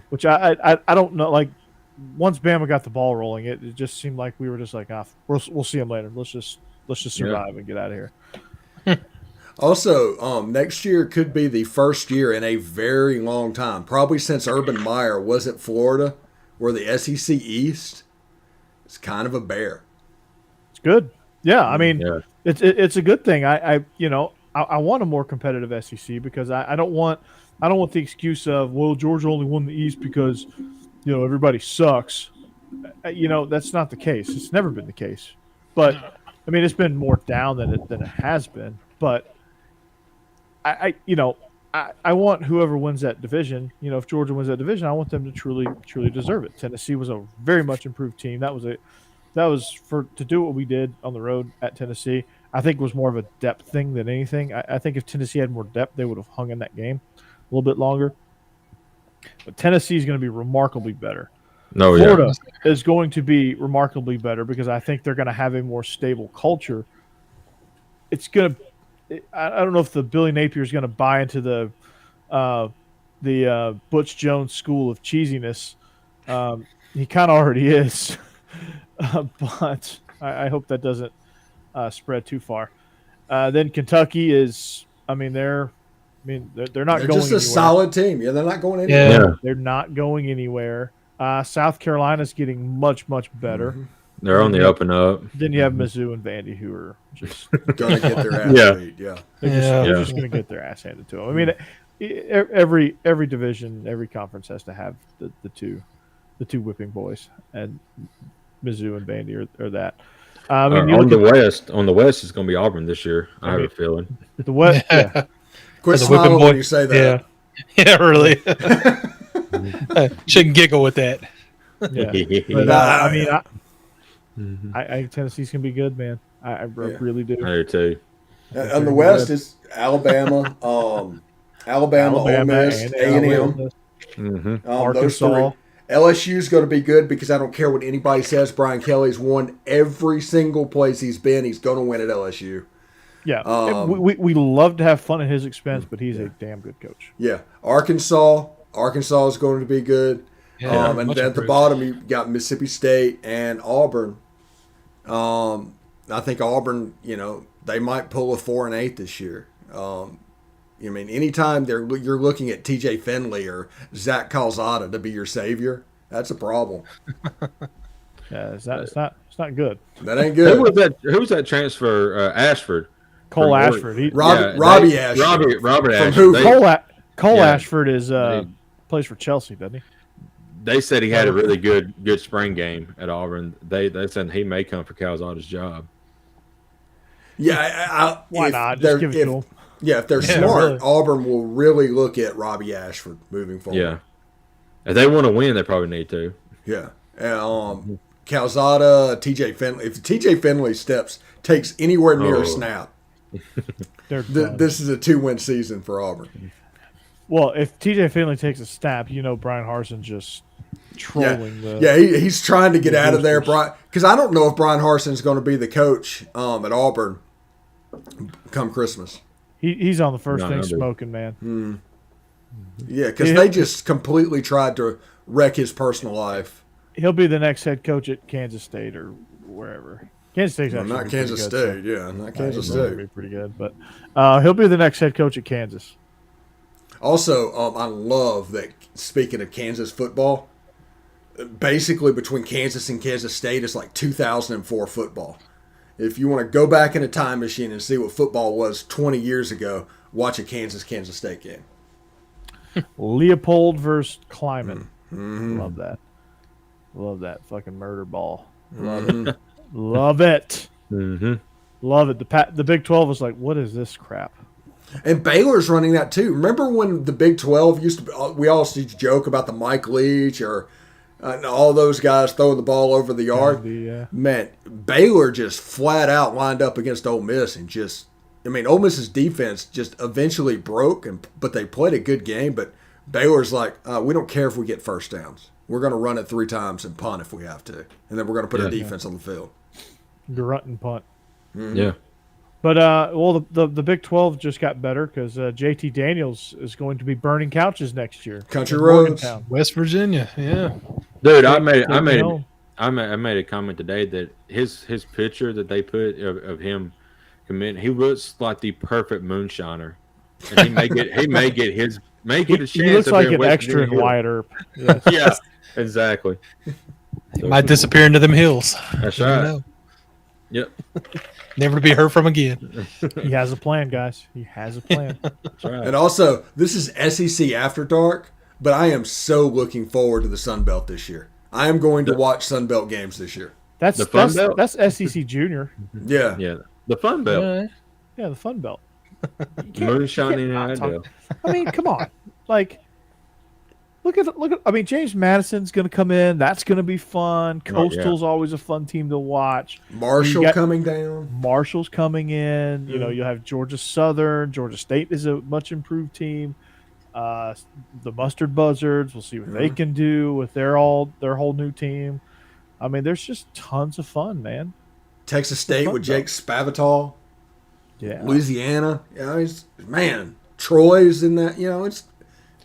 Speaker 1: Which I don't know. Like, once Bama got the ball rolling, it just seemed like we were just like, we'll see them later. Let's just survive and get out of here.
Speaker 2: Also, next year could be the first year in a very long time, probably since Urban Meyer was at Florida, where the SEC East is kind of a bear.
Speaker 1: It's good. Yeah, it's a good thing. I want a more competitive SEC, because I don't want the excuse of, well, Georgia only won the East because everybody sucks. That's not the case. It's never been the case. But it's been more down than it has been. But I want whoever wins that division. If Georgia wins that division, I want them to truly deserve it. Tennessee was a very much improved team. That was to do what we did on the road at Tennessee. I think it was more of a depth thing than anything. I think if Tennessee had more depth, they would have hung in that game a little bit longer. But Tennessee is going to be remarkably better. Florida is going to be remarkably better, because I think they're going to have a more stable culture. It's going to. I don't know if the Billy Napier is going to buy into the Butch Jones school of cheesiness. He kind of already is, but I hope that doesn't spread too far. Then Kentucky is. They're not going anywhere. They're just a
Speaker 2: solid team. Yeah, they're not going anywhere.
Speaker 1: Yeah. They're not going anywhere. South Carolina's getting much, much better.
Speaker 3: They're on the up and up.
Speaker 1: Then you have Mizzou and Vandy, who are just
Speaker 2: going to get their ass beat.
Speaker 1: They're just going to get their ass handed to them. Every division, every conference has to have the two whipping boys, and Mizzou and Vandy are that.
Speaker 3: On the West, it's going to be Auburn this year. I have a feeling.
Speaker 1: The West,
Speaker 2: Quit smiling when you say that.
Speaker 4: Yeah, really. Shouldn't giggle with that.
Speaker 1: Yeah, but I mean, I think Tennessee's gonna be good, man. I really do.
Speaker 3: I do too.
Speaker 2: On the West is Alabama, Ole Miss, A&M.
Speaker 1: Arkansas.
Speaker 2: LSU's going to be good because I don't care what anybody says. Brian Kelly's won every single place he's been. He's going to win at LSU.
Speaker 1: Yeah, we love to have fun at his expense, but he's a damn good coach.
Speaker 2: Yeah, Arkansas is going to be good.
Speaker 4: Yeah,
Speaker 2: and then at the bottom you got Mississippi State and Auburn. I think Auburn, they might pull a 4-8 this year. I mean, anytime you're looking at T.J. Finley or Zach Calzada to be your savior, that's a problem.
Speaker 1: Yeah, it's not good.
Speaker 2: That ain't good.
Speaker 3: Who was that transfer? Ashford.
Speaker 1: Cole Ashford.
Speaker 2: Robbie Ashford.
Speaker 3: Robert
Speaker 2: From
Speaker 3: Ashford.
Speaker 1: Cole Ashford is plays for Chelsea, doesn't he?
Speaker 3: They said he had a really good spring game at Auburn. They said he may come for Calzada's job.
Speaker 2: Yeah,
Speaker 1: why not? Just give it to him.
Speaker 2: Yeah, if they're smart,
Speaker 1: really.
Speaker 2: Auburn will really look at Robbie Ashford moving forward.
Speaker 3: Yeah. If they want to win, they probably need to.
Speaker 2: Yeah. Calzada, TJ Finley. If TJ Finley takes anywhere near a snap, this is a 2-win season for Auburn.
Speaker 1: Well, if TJ Finley takes a snap, Brian Harson's just trolling
Speaker 2: he's trying to get out of there, Brian. Because I don't know if Brian Harson's going to be the coach at Auburn come Christmas.
Speaker 1: He's on the first thing smoking, man.
Speaker 2: Yeah, because they just completely tried to wreck his personal life.
Speaker 1: He'll be the next head coach at Kansas State or wherever. Kansas State's actually
Speaker 2: not Kansas State. Yeah, not Kansas State.
Speaker 1: Be pretty good, but he'll be the next head coach at Kansas.
Speaker 2: Also, I love that. Speaking of Kansas football, basically between Kansas and Kansas State, it's like 2004 football. If you want to go back in a time machine and see what football was 20 years ago, watch a Kansas State game.
Speaker 1: Leopold versus Kleiman.
Speaker 2: Mm-hmm.
Speaker 1: Love that fucking murder ball. Love it. Love it.
Speaker 3: Mm-hmm.
Speaker 1: Love it. The Big 12 was like, what is this crap?
Speaker 2: And Baylor's running that too. Remember when the Big 12 we all used to joke about the Mike Leach or all those guys throwing the ball over the yard? Man, Baylor just flat out lined up against Ole Miss and Ole Miss's defense just eventually broke, but they played a good game. But Baylor's like, we don't care if we get first downs. We're going to run it 3 times and punt if we have to. And then we're going to put our defense on the field.
Speaker 1: Grunt and punt.
Speaker 2: Mm-hmm.
Speaker 3: Yeah.
Speaker 1: But, the Big 12 just got better because JT Daniels is going to be burning couches next year.
Speaker 2: Country roads.
Speaker 4: West Virginia, yeah.
Speaker 3: Dude, I made a comment today that his picture that they put of him committing, he looks like the perfect moonshiner. And he may get a chance.
Speaker 1: He looks like an extra in Wyatt Earp.
Speaker 3: Yes. Yeah, exactly.
Speaker 4: He might disappear into them hills.
Speaker 3: That's right. Yep.
Speaker 4: Never to be heard from again.
Speaker 1: He has a plan, guys. He has a plan.
Speaker 3: That's right.
Speaker 2: And also, this is SEC After Dark, but I am so looking forward to the Sun Belt this year. I am going to watch Sun Belt games this year.
Speaker 1: That's SEC Junior.
Speaker 2: Yeah.
Speaker 3: Yeah. The Fun Belt.
Speaker 1: Yeah, the Fun Belt.
Speaker 3: Moonshining idea.
Speaker 1: I mean, come on. Like, look at. I mean, James Madison's going to come in. That's going to be fun. Coastal's always a fun team to watch.
Speaker 2: Marshall coming down.
Speaker 1: Marshall's coming in. You'll have Georgia Southern. Georgia State is a much improved team. The Mustard Buzzards. We'll see what they can do with their whole new team. I mean, there's just tons of fun, man.
Speaker 2: Texas State with Jake Spavital.
Speaker 1: Yeah.
Speaker 2: Louisiana. Troy's in that. It's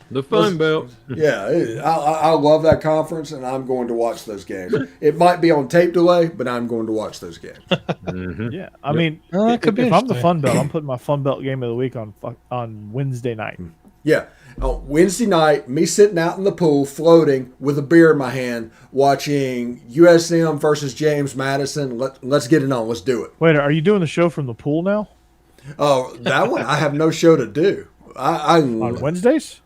Speaker 3: the Fun Belt.
Speaker 2: Yeah, I love that conference, and I'm going to watch those games. It might be on tape delay, but I'm going to watch those games.
Speaker 3: Mm-hmm.
Speaker 1: Yeah, I mean, if I'm the Fun Belt, I'm putting my Fun Belt game of the week on Wednesday night.
Speaker 2: Yeah, on Wednesday night, me sitting out in the pool, floating with a beer in my hand, watching USM versus James Madison. Let's get it on. Let's do it.
Speaker 1: Wait, are you doing the show from the pool now?
Speaker 2: Oh, that one I have no show to do.
Speaker 1: On Wednesdays?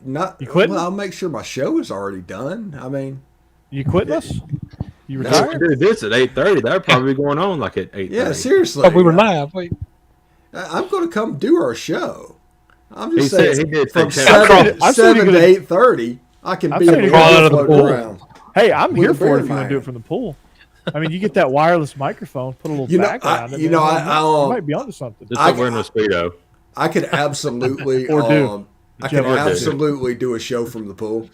Speaker 2: You
Speaker 1: quitting?
Speaker 2: Well, I'll make sure my show is already done. I mean,
Speaker 1: you quitting us? You
Speaker 3: We
Speaker 1: retired?
Speaker 3: did this at 8:30. That would probably be going on like at 8:30.
Speaker 2: Yeah, seriously.
Speaker 4: Oh, we were live. Wait.
Speaker 2: I'm going to come do our show. I'm just saying,
Speaker 3: he did
Speaker 2: from
Speaker 3: say
Speaker 2: 7
Speaker 1: I've seen you
Speaker 2: to
Speaker 1: go to-
Speaker 2: 8:30, I can
Speaker 1: I've
Speaker 2: be
Speaker 1: seen
Speaker 2: able
Speaker 1: you
Speaker 2: to
Speaker 1: crawl
Speaker 4: out of the
Speaker 2: float
Speaker 4: pool.
Speaker 2: around.
Speaker 1: Hey, I'm
Speaker 2: With
Speaker 1: here
Speaker 2: a
Speaker 1: for
Speaker 2: beer
Speaker 1: it
Speaker 2: in
Speaker 1: if you
Speaker 2: my
Speaker 1: want to do it
Speaker 2: hand.
Speaker 1: from the pool. I mean, you get that wireless microphone, put a little
Speaker 2: You know,
Speaker 1: back
Speaker 2: I-
Speaker 1: around it.
Speaker 2: you
Speaker 1: man.
Speaker 2: know,
Speaker 1: You
Speaker 2: I
Speaker 1: might be onto something.
Speaker 3: Just
Speaker 2: I
Speaker 3: like wearing a Speedo.
Speaker 2: I could absolutely,
Speaker 1: Or do.
Speaker 2: I could
Speaker 1: Whichever.
Speaker 2: absolutely do a show from the pool.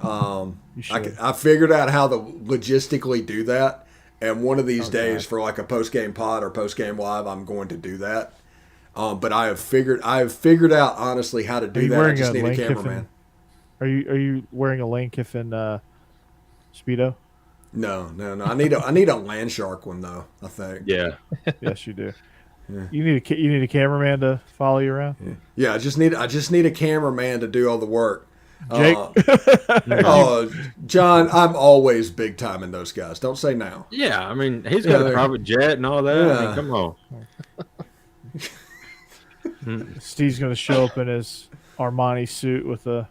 Speaker 1: You should.
Speaker 2: I figured out how to logistically do that, and one of these days for like a post game pod or post game live, I'm going to do that. But I have figured out honestly how to do
Speaker 1: you
Speaker 2: that. I
Speaker 1: wearing
Speaker 2: just
Speaker 1: a
Speaker 2: need a
Speaker 1: Lane
Speaker 2: cameraman.
Speaker 1: Are you wearing a Lane Kiffin Speedo?
Speaker 2: No. I need a land shark one though. I think.
Speaker 3: Yeah.
Speaker 1: Yes, you do. You need a cameraman to follow you around.
Speaker 2: Yeah, I just need a cameraman to do all the work.
Speaker 1: Jake,
Speaker 2: John, I'm always big time in those guys. Don't say now.
Speaker 3: Yeah, I mean, he's got a private jet and all that. I
Speaker 2: Yeah.
Speaker 3: mean, come on.
Speaker 1: Steve's going to show up in his Armani suit with a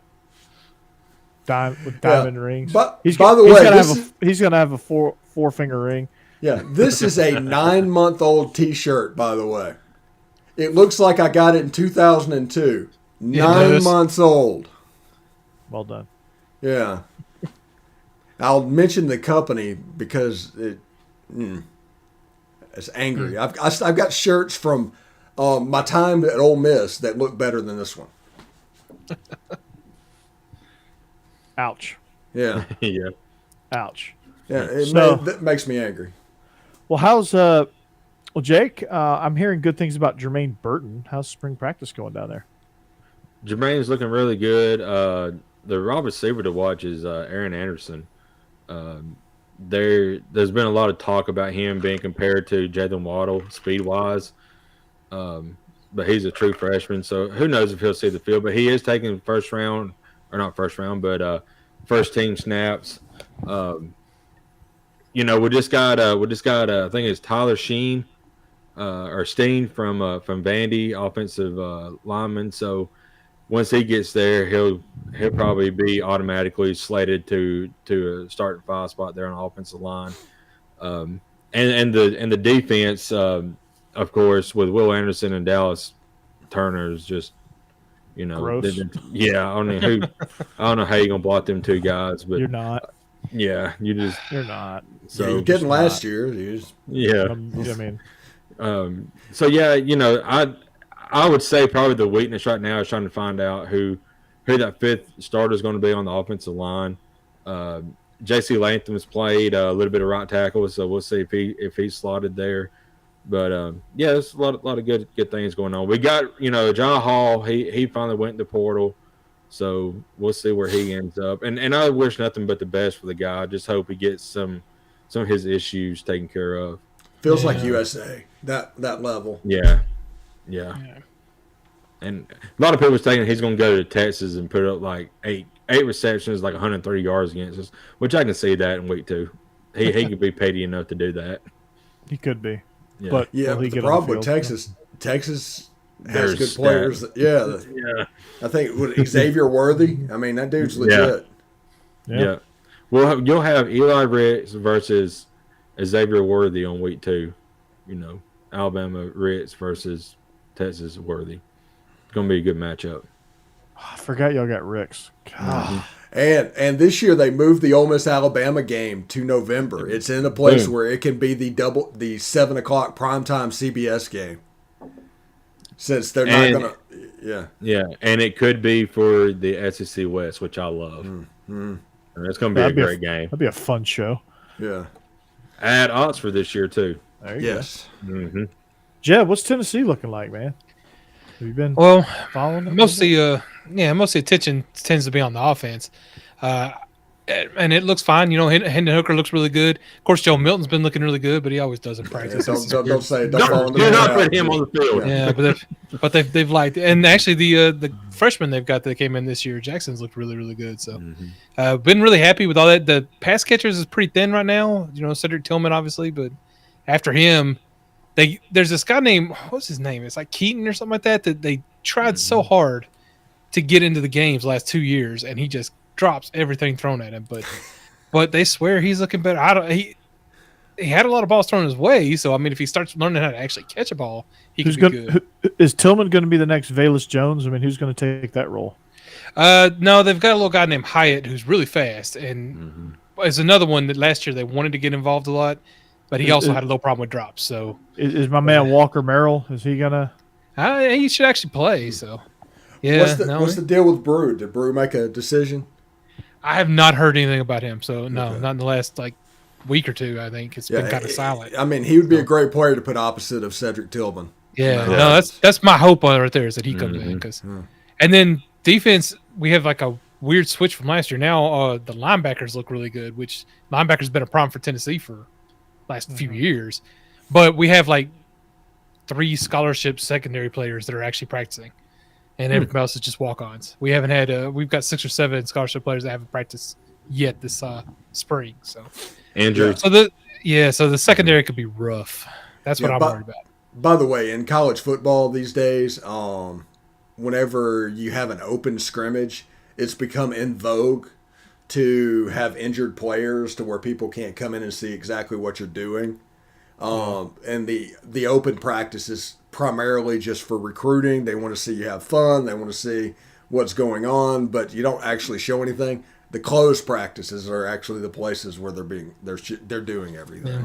Speaker 1: diamond rings.
Speaker 2: But
Speaker 1: He's
Speaker 2: by the
Speaker 1: he's
Speaker 2: way,
Speaker 1: gonna
Speaker 2: this
Speaker 1: have he's going to have a four finger ring.
Speaker 2: Yeah, this is a 9-month-old T-shirt, by the way. It looks like I got it in 2002. 9 months old.
Speaker 1: Well done.
Speaker 2: Yeah. I'll mention the company because it's angry. I've got shirts from my time at Ole Miss that look better than this one.
Speaker 1: Ouch.
Speaker 2: Yeah.
Speaker 3: Yeah.
Speaker 1: Ouch.
Speaker 2: Yeah. That makes me angry.
Speaker 1: Well, how's Jake? I'm hearing good things about Jermaine Burton. How's spring practice going down there?
Speaker 3: Jermaine's looking really good. The raw receiver to watch is Aaron Anderson. There's been a lot of talk about him being compared to Jalen Waddle speed-wise, but he's a true freshman, so who knows if he'll see the field. But he is taking first team snaps. We just got I think it's Tyler Sheen or Steen from Vandy, offensive lineman. So once he gets there, he'll probably be automatically slated to a starting 5 spot there on the offensive line. And the defense, of course, with Will Anderson and Dallas Turner is just,
Speaker 1: gross.
Speaker 3: Yeah, I don't know how you're gonna block them two guys, but
Speaker 1: You're not.
Speaker 3: yeah, you're
Speaker 1: not.
Speaker 2: So you didn't last year.
Speaker 3: Yeah.
Speaker 1: I mean,
Speaker 3: So yeah, I would say probably the weakness right now is trying to find out who that 5th starter is going to be on the offensive line. J.C. Latham's played a little bit of right tackle, so we'll see if he's slotted there. But yeah, there's a lot of good things going on. We got John Hall. He finally went in the portal, so we'll see where he ends up. And I wish nothing but the best for the guy. I just hope he gets some of his issues taken care of.
Speaker 2: Feels like USA that level.
Speaker 3: Yeah. And a lot of people are saying he's going to go to Texas and put up like eight receptions, like 130 yards against us, which I can see that in week 2. He could be petty enough to do that.
Speaker 1: he could be.
Speaker 3: Yeah.
Speaker 1: But
Speaker 2: Yeah,
Speaker 1: will he
Speaker 2: but the
Speaker 1: get on
Speaker 2: problem with
Speaker 1: field?
Speaker 2: Texas has
Speaker 3: There's
Speaker 2: good players.
Speaker 3: Yeah.
Speaker 2: I think Xavier Worthy. I mean, that dude's legit.
Speaker 3: Yeah. Well, you'll have Eli Ritz versus Xavier Worthy on week 2. Alabama Ritz versus Texas Worthy. It's going to be a good matchup.
Speaker 1: I forgot y'all got Ricks. God.
Speaker 2: And this year they moved the Ole Miss Alabama game to November. It's in a place where it can be the 7:00 primetime CBS game. Since they're not going to,
Speaker 3: Yeah, and it could be for the SEC West, which I love. It's going to be a great game.
Speaker 1: That'd be a fun show.
Speaker 2: Yeah.
Speaker 3: At Oxford this year too.
Speaker 1: There you
Speaker 2: Yes.
Speaker 3: Mm-hmm.
Speaker 1: go. Jeb, what's Tennessee looking like, man? Have you been following it?
Speaker 4: Mostly attention tends to be on the offense, and it looks fine. Hendon Hooker looks really good. Of course, Joe Milton's been looking really good, but he always does in practice.
Speaker 2: Don't say it.
Speaker 3: Do not put him on the field.
Speaker 4: Yeah, but they've liked, and actually the freshman they've got that came in this year, Jackson's looked really, really good. So, been really happy with all that. The pass catchers is pretty thin right now. Cedric Tillman obviously, but after him, there's this guy named, what's his name? It's like Keaton or something like that. That they tried so hard to get into the games last 2 years, and he just drops everything thrown at him. But they swear he's looking better. he had a lot of balls thrown his way. So I mean, if he starts learning how to actually catch a ball, he could be good.
Speaker 1: Is Tillman going to be the next Velus Jones? I mean, who's going to take that role?
Speaker 4: No, they've got a little guy named Hyatt who's really fast, and is another one that last year they wanted to get involved a lot, but he also had a little problem with drops. So
Speaker 1: is my man Walker Merrill? Is he gonna?
Speaker 4: He should actually play. So yeah.
Speaker 2: What's the deal with Brew? Did Brew make a decision?
Speaker 4: I have not heard anything about him. So no, not in the last week or two. I think it's been kind of silent.
Speaker 2: I mean, he would be a great player to put opposite of Cedric Tillman.
Speaker 4: Yeah, no, that's my hope right there is that he comes in and then defense we have a weird switch from last year. Now the linebackers look really good, which linebackers been a problem for Tennessee for last few years, but we have 3 scholarship secondary players that are actually practicing, and everybody else is just walk-ons. We haven't had we've got 6 or 7 scholarship players that haven't practiced yet this spring. So
Speaker 3: Andrew,
Speaker 4: so the secondary could be rough. That's what I'm worried about.
Speaker 2: By the way, in college football these days, whenever you have an open scrimmage, it's become in vogue to have injured players to where people can't come in and see exactly what you're doing. And the open practice is primarily just for recruiting. They want to see you have fun. They want to see what's going on, but you don't actually show anything. The closed practices are actually the places where they're doing everything.
Speaker 4: Yeah.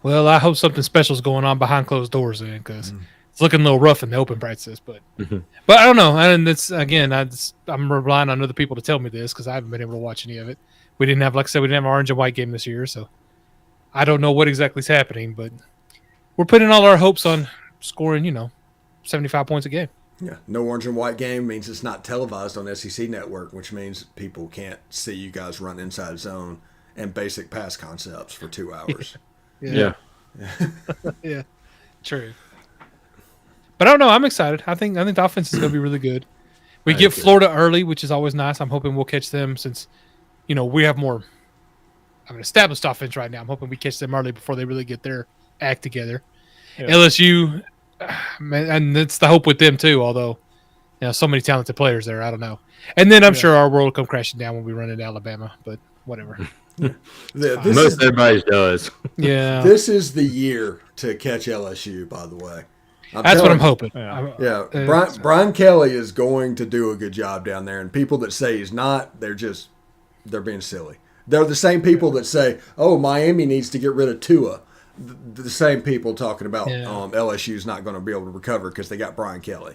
Speaker 4: Well, I hope something special is going on behind closed doors then, because it's looking a little rough in the open practices. But I don't know. And it's again, I'm relying on other people to tell me this because I haven't been able to watch any of it. We didn't have, like I said, we didn't have an orange and white game this year, so I don't know what exactly is happening. But we're putting all our hopes on scoring, 75 points a game.
Speaker 2: Yeah, no orange and white game means it's not televised on SEC Network, which means people can't see you guys run inside zone and basic pass concepts for 2 hours.
Speaker 3: Yeah.
Speaker 4: Yeah. True. But I don't know. I'm excited. I think the offense is going to be really good. We get Florida early, which is always nice. I'm hoping we'll catch them since, we have more of an established offense right now. I'm hoping we catch them early before they really get their act together. Yeah. LSU, and that's the hope with them too, although, so many talented players there. I don't know. And then I'm sure our world will come crashing down when we run into Alabama, but whatever.
Speaker 3: Most everybody does.
Speaker 4: Yeah.
Speaker 2: This is the year to catch LSU, by the way.
Speaker 4: That's what I'm hoping.
Speaker 2: Yeah. Brian Kelly is going to do a good job down there, and people that say he's not, they're being silly. They're the same people that say, oh, Miami needs to get rid of Tua. The same people talking about LSU's not going to be able to recover because they got Brian Kelly.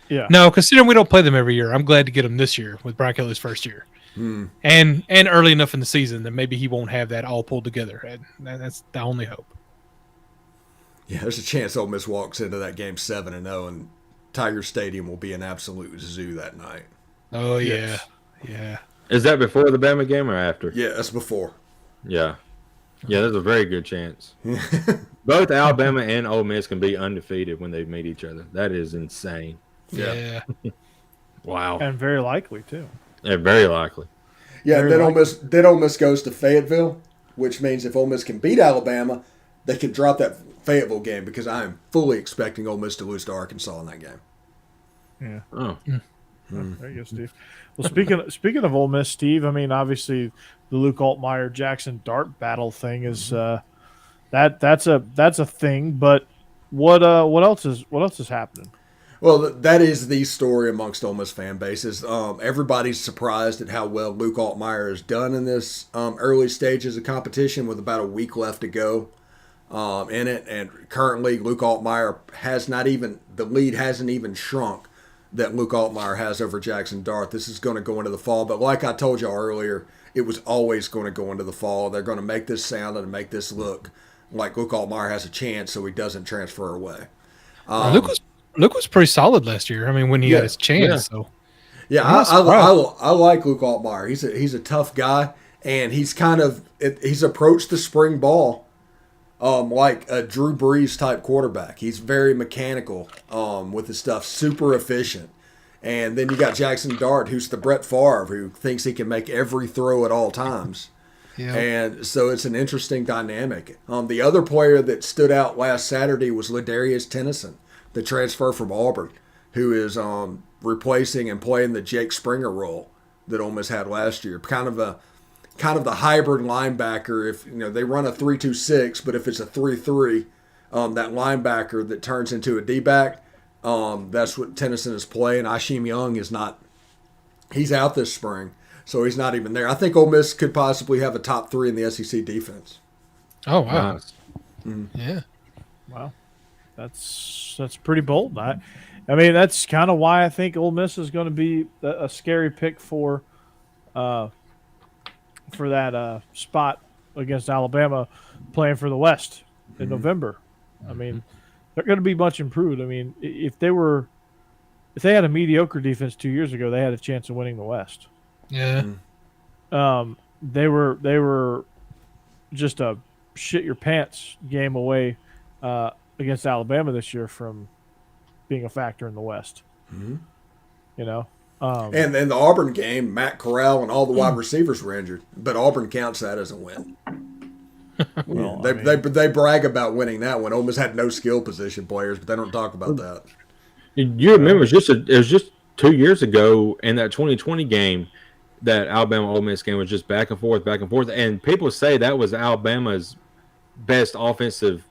Speaker 1: Yeah.
Speaker 4: No, considering we don't play them every year, I'm glad to get them this year with Brian Kelly's first year. And early enough in the season that maybe he won't have that all pulled together. And that's the only hope.
Speaker 2: Yeah, there's a chance Ole Miss walks into that game 7-0, and Tiger Stadium will be an absolute zoo that night.
Speaker 4: Oh yeah, yeah.
Speaker 3: Is that before the Bama game or after?
Speaker 2: Yeah, that's before.
Speaker 3: Yeah, there's a very good chance. Both Alabama and Ole Miss can be undefeated when they meet each other. That is insane.
Speaker 4: Yeah.
Speaker 3: Wow.
Speaker 1: And very likely too.
Speaker 3: Yeah, very likely.
Speaker 2: Yeah, then Ole Miss goes to Fayetteville, which means if Ole Miss can beat Alabama, they can drop that Fayetteville game because I am fully expecting Ole Miss to lose to Arkansas in that game.
Speaker 1: Yeah.
Speaker 3: Oh.
Speaker 1: There you go, Steve. Well, speaking of Ole Miss, Steve, I mean, obviously the Luke Altmaier Jackson Dart battle thing is that's a thing. But what else is happening?
Speaker 2: Well, that is the story amongst Ole Miss fan bases. Everybody's surprised at how well Luke Altmaier has done in this early stages of competition with about a week left to go in it. And currently, Luke Altmaier the lead hasn't even shrunk that Luke Altmaier has over Jackson Dart. This is going to go into the fall. But like I told y'all earlier, it was always going to go into the fall. They're going to make this sound and make this look like Luke Altmaier has a chance so he doesn't transfer away.
Speaker 4: Luke was pretty solid last year. I mean, when he had his chance. So
Speaker 2: I like Luke Altmaier. He's a tough guy, and he's approached the spring ball like a Drew Brees type quarterback. He's very mechanical with his stuff, super efficient. And then you got Jackson Dart, who's the Brett Favre, who thinks he can make every throw at all times. Yeah. And so it's an interesting dynamic. The other player that stood out last Saturday was Ladarius Tennyson, the transfer from Auburn, who is replacing and playing the Jake Springer role that Ole Miss had last year. Kind of kind of the hybrid linebacker. If they run a 3-2-6, but if it's a 3-3, that linebacker that turns into a D-back, that's what Tennyson is playing. Isheem Young is not. He's out this spring, so he's not even there. I think Ole Miss could possibly have a top 3 in the SEC defense.
Speaker 4: Oh wow!
Speaker 3: Nice.
Speaker 4: Yeah.
Speaker 1: Wow, that's pretty bold. I mean, that's kind of why I think Ole Miss is going to be a scary pick for that spot against Alabama, playing for the West in November. I mean, they're going to be much improved. I mean, if they had a mediocre defense 2 years ago, they had a chance of winning the West.
Speaker 4: Yeah.
Speaker 1: They were just a shit your pants game away against Alabama this year from being a factor in the West.
Speaker 2: Mm-hmm.
Speaker 1: And
Speaker 2: in the Auburn game, Matt Corral and all the wide receivers were injured, but Auburn counts that as a win.
Speaker 1: Well,
Speaker 2: they brag about winning that one. Ole Miss had no skill position players, but they don't talk about that.
Speaker 3: You remember it was just 2 years ago in that 2020 game that Alabama Ole Miss game was just back and forth, and people say that was Alabama's best offensive,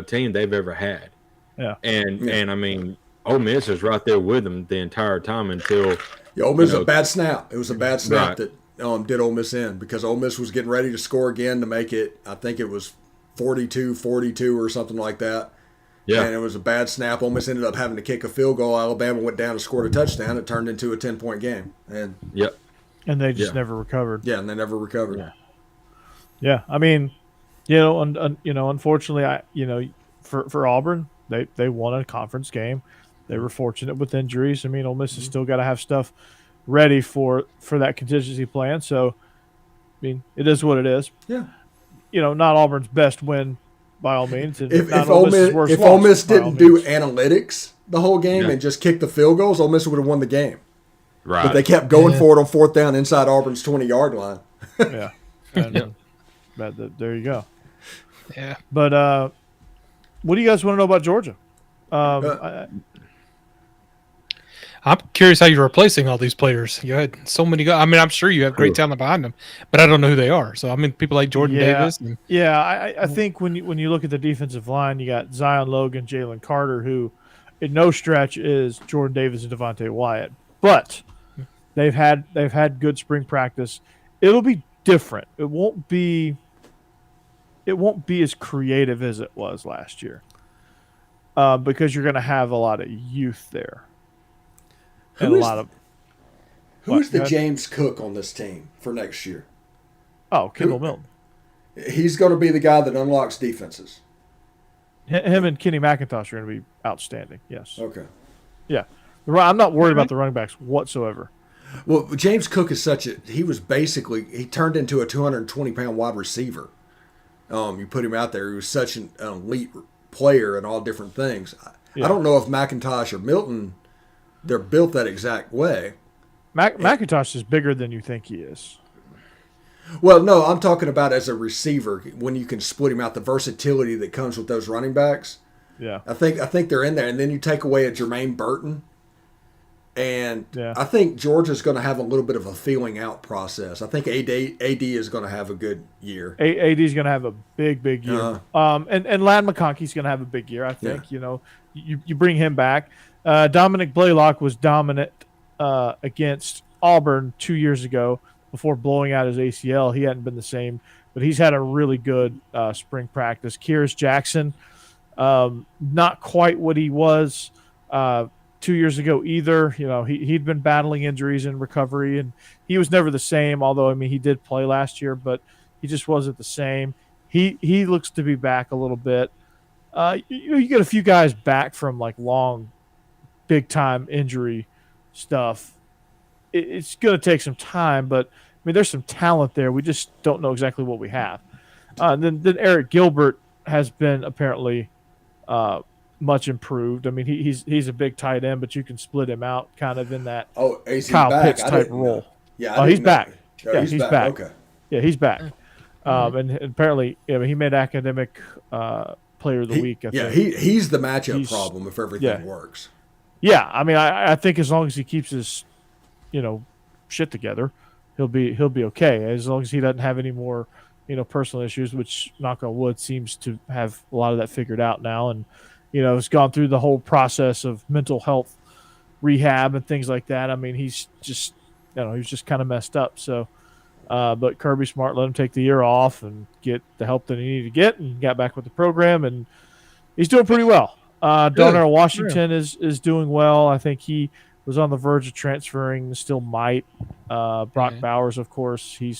Speaker 3: team they've ever had.
Speaker 1: Yeah,
Speaker 3: and I mean, Ole Miss was right there with them the entire time until.
Speaker 2: Yeah, Ole Miss was a bad snap. It was a bad snap
Speaker 3: Right.
Speaker 2: that did Ole Miss in, because Ole Miss was getting ready to score again to make it. I think it was 42-42 or something like that.
Speaker 3: Yeah,
Speaker 2: And it was a bad snap. Ole Miss ended up having to kick a field goal. Alabama went down and scored a touchdown. It turned into a 10-point game. And
Speaker 3: yep.
Speaker 1: and they just never recovered.
Speaker 2: yeah, and they never recovered.
Speaker 1: Yeah. I mean, unfortunately, for Auburn, they won a conference game. They were fortunate with injuries. I mean, Ole Miss has still got to have stuff ready for that contingency plan. So, I mean, it is what it is.
Speaker 2: Yeah.
Speaker 1: Not Auburn's best win by all means. And
Speaker 2: If
Speaker 1: not
Speaker 2: Ole
Speaker 1: Miss's
Speaker 2: Miss,
Speaker 1: worst
Speaker 2: if Ole
Speaker 1: loss
Speaker 2: Miss
Speaker 1: by all
Speaker 2: didn't do
Speaker 1: means.
Speaker 2: analytics the whole game and just kick the field goals, Ole Miss would have won the game.
Speaker 3: Right.
Speaker 2: But they kept going for it on 4th down inside Auburn's 20-yard line.
Speaker 1: Yeah. And, there you go.
Speaker 4: Yeah.
Speaker 1: But what do you guys want to know about Georgia?
Speaker 4: I'm curious how you're replacing all these players. You had so many guys. I mean, I'm sure you have great talent behind them, but I don't know who they are. So, I mean, people like Jordan Davis. And,
Speaker 1: I think when you look at the defensive line, you got Zion Logan, Jalen Carter, who in no stretch is Jordan Davis and Devontae Wyatt. But they've had good spring practice. It'll be different. It won't be as creative as it was last year. Because you're going to have a lot of youth there.
Speaker 2: Who is the James Cook on this team for next year?
Speaker 1: Oh, Kendall Milton.
Speaker 2: He's going to be the guy that unlocks defenses.
Speaker 1: Him and Kenny McIntosh are going to be outstanding. Yes.
Speaker 2: Okay.
Speaker 1: Yeah. I'm not worried about the running backs whatsoever.
Speaker 2: Well, James Cook is he turned into a 220-pound wide receiver. You put him out there. He was such an elite player and all different things.
Speaker 1: Yeah.
Speaker 2: I don't know if McIntosh or Milton, they're built that exact way.
Speaker 1: McIntosh is bigger than you think he is.
Speaker 2: Well, no, I'm talking about as a receiver when you can split him out, the versatility that comes with those running backs.
Speaker 1: Yeah.
Speaker 2: I think they're in there. And then you take away a Jermaine Burton. And
Speaker 1: Yeah.
Speaker 2: I think Georgia's going to have a little bit of a feeling out process. I think AD is going to have a good year.
Speaker 1: AD's going to have a big year. And Lad McConkey's going to have a big year, I think.
Speaker 2: Yeah.
Speaker 1: You bring him back. Dominic Blaylock was dominant against Auburn 2 years ago before blowing out his ACL. He hadn't been the same, but he's had a really good spring practice. Kyrus Jackson, not quite what he was 2 years ago either. He'd been battling injuries and recovery, and he was never the same, although, I mean, he did play last year, but he just wasn't the same. He looks to be back a little bit. You get a few guys back from like long, big-time injury stuff. It's going to take some time, but, I mean, there's some talent there. We just don't know exactly what we have. Then Eric Gilbert has been apparently much improved. I mean, he's a big tight end, but you can split him out kind of in that Kyle Pitts type role.
Speaker 2: Yeah,
Speaker 1: he's back.
Speaker 2: Yeah,
Speaker 1: he's back.
Speaker 2: Okay.
Speaker 1: Yeah, he's back. And apparently, he made academic player of the week. I think.
Speaker 2: He's the matchup problem if everything works.
Speaker 1: Yeah, I mean, I think as long as he keeps his, shit together, he'll be okay as long as he doesn't have any more, personal issues, which knock on wood seems to have a lot of that figured out now, and has gone through the whole process of mental health rehab and things like that. I mean, he's just he's just kind of messed up. So, but Kirby Smart let him take the year off and get the help that he needed to get, and got back with the program, and he's doing pretty well. Darnell Washington is doing well. I think he was on the verge of transferring, still might. Brock Bowers, of course, he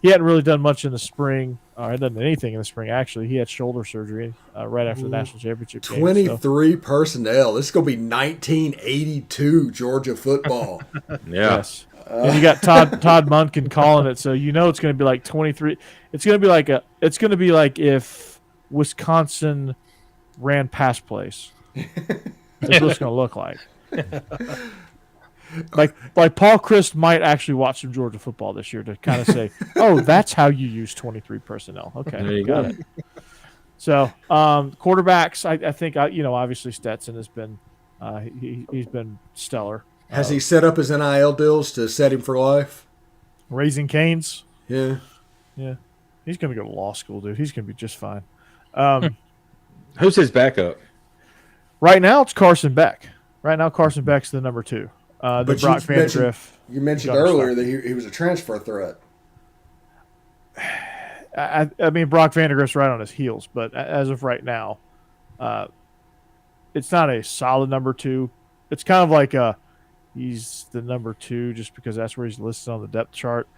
Speaker 1: hadn't really done much in the spring. He hadn't done anything in the spring, actually. He had shoulder surgery right after the national championship game.
Speaker 2: 23 personnel. This is going to be 1982 Georgia football.
Speaker 1: Yes. And you got Todd Munkin calling it, so it's going to be like 23. It's going to be like if Wisconsin ran pass plays. That's what it's going to look like. Like Paul Christ might actually watch some Georgia football this year to kind of say, "Oh, that's how you use 23 personnel." Okay,
Speaker 3: there you
Speaker 1: got it. So quarterbacks, I think obviously Stetson has been he's been stellar.
Speaker 2: Has he set up his NIL deals to set him for life?
Speaker 1: Raising Cane's.
Speaker 2: Yeah.
Speaker 1: He's going to go to law school, dude. He's going to be just fine.
Speaker 3: Who's his backup?
Speaker 1: Right now, it's Carson Beck. Right now, Carson Beck's the number 2.
Speaker 2: But
Speaker 1: Brock Vandegrift.
Speaker 2: You mentioned earlier that he was a transfer threat.
Speaker 1: I mean, Brock Vandegrift's right on his heels, but as of right now, it's not a solid number 2. It's kind of like he's the number 2 just because that's where he's listed on the depth chart.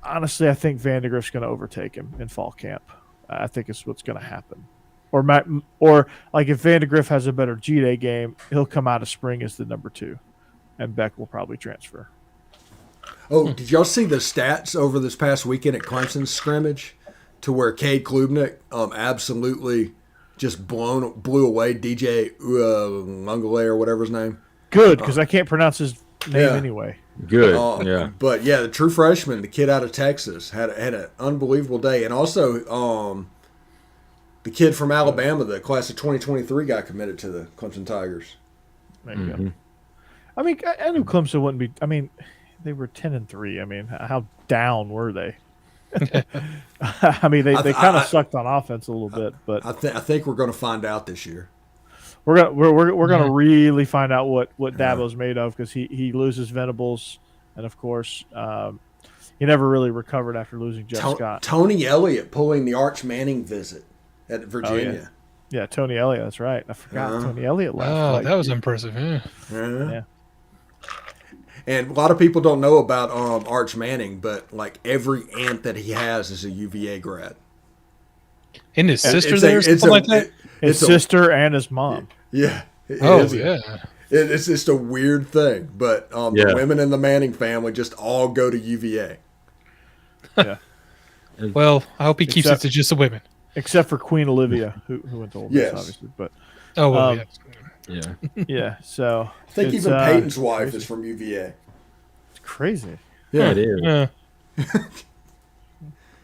Speaker 1: Honestly, I think Vandegrift's going to overtake him in fall camp. I think it's what's going to happen. Or like if Vandegrift has a better G-Day game, he'll come out of spring as the number 2, and Beck will probably transfer.
Speaker 2: Oh, did y'all see the stats over this past weekend at Clemson's scrimmage to where Cade Klubnik absolutely just blew away DJ Mungale or whatever his name?
Speaker 1: Good, because I can't pronounce his name anyway.
Speaker 3: Good,
Speaker 2: But, the true freshman, the kid out of Texas, had an unbelievable day. And also the kid from Alabama, the class of 2023, got committed to the Clemson Tigers.
Speaker 1: There you go. I mean, I knew Clemson wouldn't be – I mean, they were 10-3. I mean, how down were they? I mean, they kind of sucked on offense a little bit. But
Speaker 2: I think we're going to find out this year.
Speaker 1: We're gonna really find out what Dabo's made of, because he loses Venables, and of course he never really recovered after losing Jeff Scott.
Speaker 2: Tony Elliott pulling the Arch Manning visit at Virginia.
Speaker 1: Yeah, Tony Elliott. That's right. I forgot Tony Elliott left.
Speaker 4: Oh, that was impressive.
Speaker 1: Yeah.
Speaker 2: And a lot of people don't know about Arch Manning, but like every aunt that he has is a UVA grad.
Speaker 4: And his sister there, something like that.
Speaker 1: His sister and his mom.
Speaker 2: Yeah.
Speaker 1: It's
Speaker 2: just a weird thing. But the women in the Manning family just all go to UVA.
Speaker 1: Yeah.
Speaker 4: Well, I hope he keeps it to just the women.
Speaker 1: Except for Queen Olivia, who went to Ole Miss, obviously. But yeah. So
Speaker 2: I think even Peyton's wife is from UVA.
Speaker 1: It's crazy.
Speaker 3: Yeah, it is.
Speaker 4: Yeah.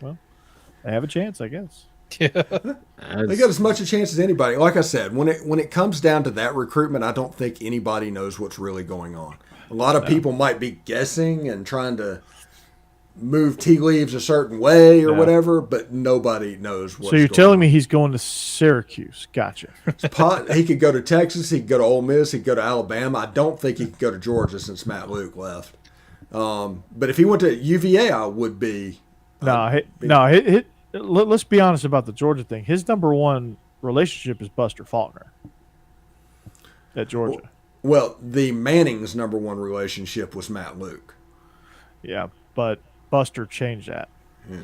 Speaker 1: Well, they have a chance, I guess.
Speaker 4: Yeah.
Speaker 2: They got as much a chance as anybody. Like I said, when it comes down to that recruitment, I don't think anybody knows what's really going on. A lot of people might be guessing and trying to move tea leaves a certain way or whatever, but nobody knows what's going on.
Speaker 1: So you're telling me he's going to Syracuse. Gotcha.
Speaker 2: He could go to Texas. He could go to Ole Miss. He could go to Alabama. I don't think he could go to Georgia since Matt Luke left. But if he went to UVA, I would be.
Speaker 1: Let's be honest about the Georgia thing. His number 1 relationship is Buster Faulkner at Georgia.
Speaker 2: Well, the Manning's number 1 relationship was Matt Luke.
Speaker 1: Yeah, but Buster changed that.
Speaker 2: Yeah.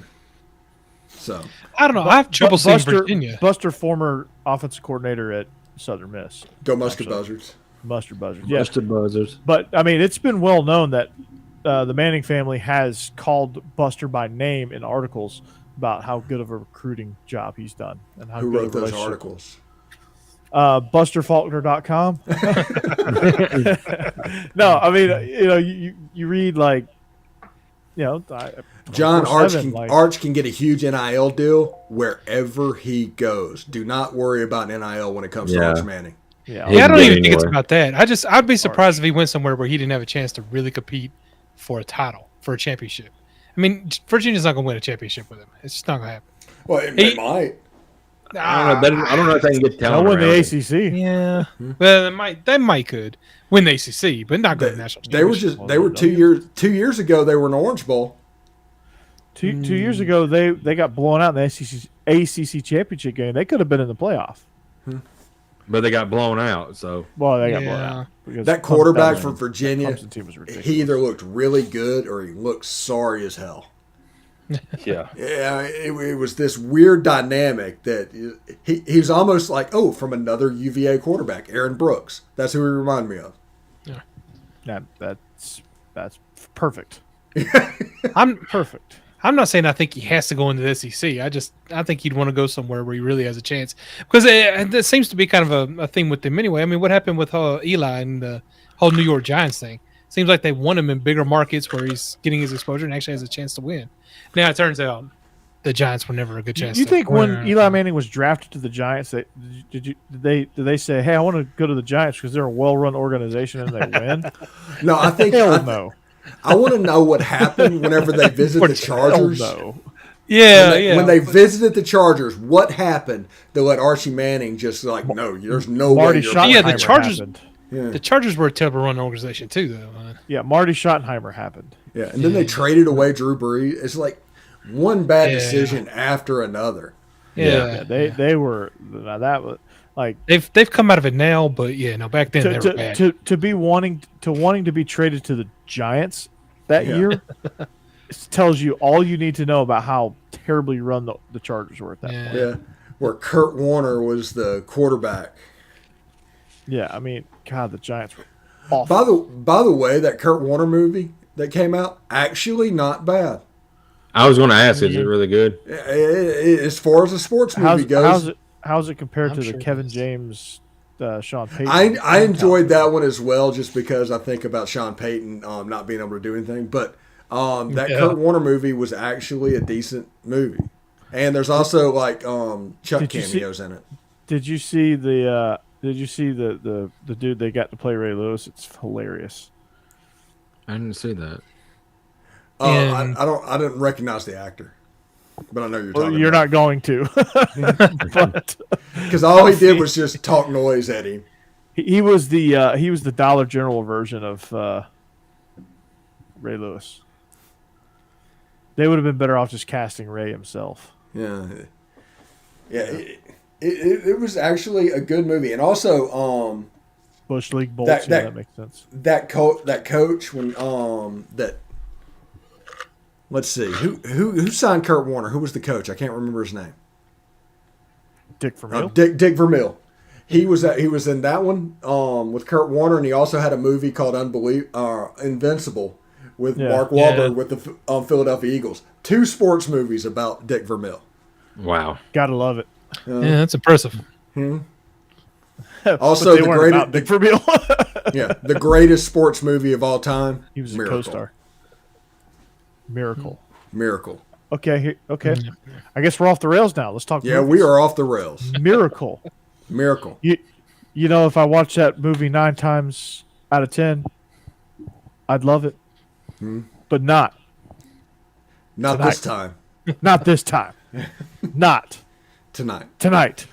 Speaker 2: So
Speaker 4: I don't know. I have trouble seeing Virginia.
Speaker 1: Buster, former offensive coordinator at Southern Miss.
Speaker 2: Go Mustard Buzzards.
Speaker 1: Mustard Buzzards. Yeah.
Speaker 3: Mustard Buzzards.
Speaker 1: But I mean, it's been well known that the Manning family has called Buster by name in articles about how good of a recruiting job he's done and how
Speaker 2: Who
Speaker 1: good
Speaker 2: wrote those articles?
Speaker 1: BusterFaulkner.com. No, I mean, you read like,
Speaker 2: John Arch can get a huge NIL deal wherever he goes. Do not worry about NIL when it comes to Arch Manning.
Speaker 1: Yeah,
Speaker 4: I don't even think it's about that. I'd be surprised if he went somewhere where he didn't have a chance to really compete for a title. for a championship. I mean, Virginia's not going to win a championship with him. It's just not going to happen.
Speaker 2: Well, they might.
Speaker 3: I don't know if they can get talent.
Speaker 1: They'll win
Speaker 3: around
Speaker 1: the
Speaker 3: him.
Speaker 1: ACC.
Speaker 4: Yeah, well, they might could win the ACC, but not go to the national championship.
Speaker 2: They were 2 years ago. They were in Orange Bowl.
Speaker 1: Two years ago, they got blown out in the ACC championship game. They could have been in the playoff.
Speaker 3: But they got blown out. So
Speaker 1: They got blown out. Because
Speaker 2: That quarterback for Virginia,
Speaker 1: Clemson team was ridiculous.
Speaker 2: he either looked really good or he looked sorry as hell.
Speaker 3: yeah,
Speaker 2: Yeah, it was this weird dynamic that he was almost like, from another UVA quarterback, Aaron Brooks. That's who he reminded me of.
Speaker 1: That's perfect.
Speaker 4: I'm
Speaker 1: Perfect.
Speaker 4: I'm not saying I think he has to go into the SEC. I think he'd want to go somewhere where he really has a chance, because that seems to be kind of a thing with him anyway. I mean, what happened with Eli and the whole New York Giants thing? Seems like they want him in bigger markets where he's getting his exposure and actually has a chance to win. Now it turns out the Giants were never a good chance.
Speaker 1: You think
Speaker 4: to win
Speaker 1: when Eli Manning was drafted to the Giants, did they say, "Hey, I want to go to the Giants because they're a well-run organization and they win"?
Speaker 2: No, I think
Speaker 1: no.
Speaker 2: I want to know what happened whenever they visited the Chargers.
Speaker 1: No.
Speaker 2: When they visited the Chargers, what happened that let Archie Manning just like, no, there's no
Speaker 1: Marty
Speaker 2: way.
Speaker 1: Schottenheimer
Speaker 4: the Chargers.
Speaker 1: happened.
Speaker 4: The Chargers were a terrible run organization too, though.
Speaker 1: Yeah, Marty Schottenheimer happened.
Speaker 2: Yeah, and then they traded away Drew Brees. It's like one bad decision after another.
Speaker 1: They were that was like
Speaker 4: they've come out of it now, but back then they were bad.
Speaker 1: To be wanting to be traded to the Giants that year tells you all you need to know about how terribly run the Chargers were at that point.
Speaker 2: Yeah, where Kurt Warner was the quarterback.
Speaker 1: Yeah, I mean, God, the Giants were awful.
Speaker 2: By the way, that Kurt Warner movie that came out, actually not bad.
Speaker 3: I was going to ask, is it really good?
Speaker 2: As far as a sports movie goes,
Speaker 1: how's it compared to the Kevin James, Sean Payton?
Speaker 2: I enjoyed that one as well, just because I think about Sean Payton not being able to do anything. But Kurt Warner movie was actually a decent movie, and there's also like Chuck cameos in it.
Speaker 1: Did you see the dude they got to play Ray Lewis? It's hilarious.
Speaker 3: I didn't see that.
Speaker 2: I didn't recognize the actor, but I know you're talking.
Speaker 1: You're
Speaker 2: about.
Speaker 1: not going to,
Speaker 2: because all he did was just talk noise at him.
Speaker 1: He was the Dollar General version of Ray Lewis. They would have been better off just casting Ray himself.
Speaker 2: Yeah. It was actually a good movie, and also
Speaker 1: Bush League Bolts. That makes sense.
Speaker 2: That coach when that. Let's see who signed Kurt Warner. Who was the coach? I can't remember his name.
Speaker 1: Dick Vermeil.
Speaker 2: Dick Vermeil. He was in that one with Kurt Warner, and he also had a movie called Invincible with Mark Wahlberg with the Philadelphia Eagles. 2 sports movies about Dick Vermeil.
Speaker 3: Wow,
Speaker 1: gotta love it.
Speaker 4: That's impressive.
Speaker 2: Also, the greatest
Speaker 1: Dick Vermeil.
Speaker 2: the greatest sports movie of all time.
Speaker 1: He was a co-star. Miracle. Okay. I guess we're off the rails now. Let's talk.
Speaker 2: Yeah,
Speaker 1: movies.
Speaker 2: we are off the rails.
Speaker 1: Miracle. You know, if I watch that movie 9 times out of 10, I'd love it. But not
Speaker 2: tonight. This time.
Speaker 1: Not this time. Not tonight.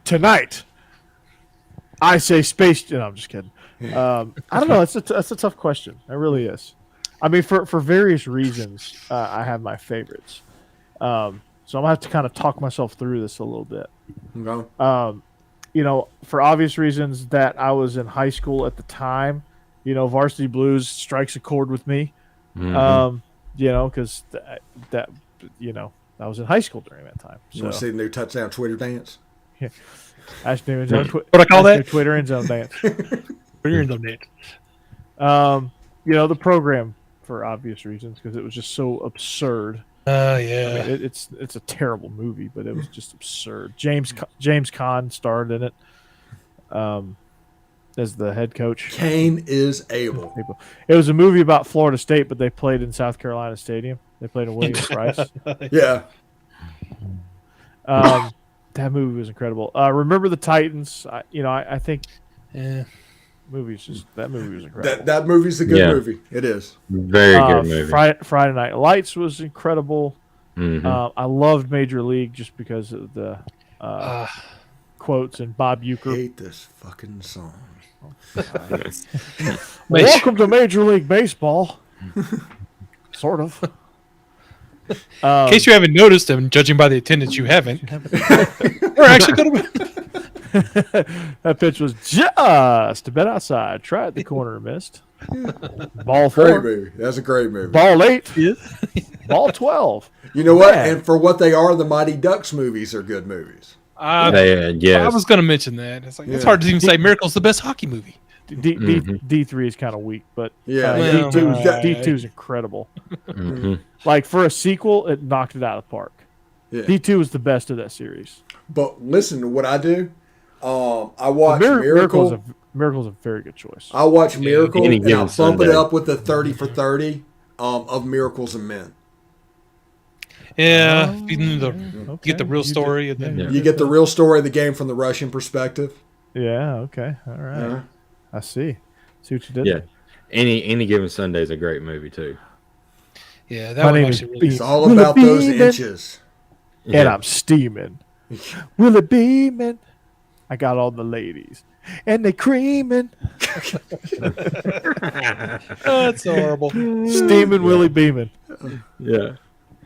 Speaker 1: Tonight. I say space. No, I'm just kidding. I don't know. That's a tough question. It really is. I mean, for various reasons, I have my favorites. So I'm gonna have to kind of talk myself through this a little bit.
Speaker 2: Okay.
Speaker 1: For obvious reasons that I was in high school at the time, Varsity Blues strikes a chord with me. Because that I was in high school during that time.
Speaker 2: You want to see the new touchdown Twitter dance?
Speaker 1: Yeah. Ashton end zone.
Speaker 4: What I call that?
Speaker 1: Twitter end zone dance.
Speaker 4: Twitter end zone dance.
Speaker 1: The program for obvious reasons because it was just so absurd.
Speaker 4: Yeah.
Speaker 1: I mean, it's a terrible movie, but it was just absurd. James Caan starred in it as the head coach.
Speaker 2: Cain is able.
Speaker 1: It was a movie about Florida State, but they played in South Carolina Stadium. They played in Williams-Brice.
Speaker 2: Yeah.
Speaker 1: That movie was incredible. Remember the Titans? I think.
Speaker 4: Yeah.
Speaker 1: That movie was incredible.
Speaker 2: That movie's a good movie. It is.
Speaker 3: Very good movie.
Speaker 1: Friday Night Lights was incredible. I loved Major League just because of the quotes and Bob Uecker.
Speaker 2: I hate this fucking song.
Speaker 1: Welcome to Major League Baseball. Sort of.
Speaker 4: In case you haven't noticed, and judging by the attendance, you haven't. We're actually going to win.
Speaker 1: That pitch was just a bit outside. Tried the corner, missed. Ball 4.
Speaker 2: Great movie. That's a great movie.
Speaker 1: Ball 8. Ball 12.
Speaker 2: You know what? And for what they are, the Mighty Ducks movies are good movies.
Speaker 4: I was going to mention that. It's like it's hard to even say Miracle's the best hockey movie.
Speaker 1: D3 is kind of weak, but D2 is incredible. Like for a sequel, it knocked it out of the park.
Speaker 2: Yeah.
Speaker 1: D2 is the best of that series.
Speaker 2: But listen to what I do. I watch Miracle.
Speaker 1: Miracle's a very good choice.
Speaker 2: I watch Miracle and I'll bump
Speaker 3: Sunday.
Speaker 2: it up with the 30 for 30 of Miracles and Men.
Speaker 4: Yeah, you get the real story. And then
Speaker 2: You get the real story of the game from the Russian perspective.
Speaker 1: Yeah, okay. All right. I see. See what you did
Speaker 3: Yeah.
Speaker 1: there.
Speaker 3: Any Given Sunday is a great movie too.
Speaker 4: Yeah, that
Speaker 1: My
Speaker 4: one
Speaker 1: name is
Speaker 4: actually really
Speaker 2: It's all about those inches.
Speaker 1: And I'm steaming. Will it be, man? I got all the ladies. And they creaming.
Speaker 4: that's horrible.
Speaker 1: Steaming Willie Beeman.
Speaker 3: Yeah.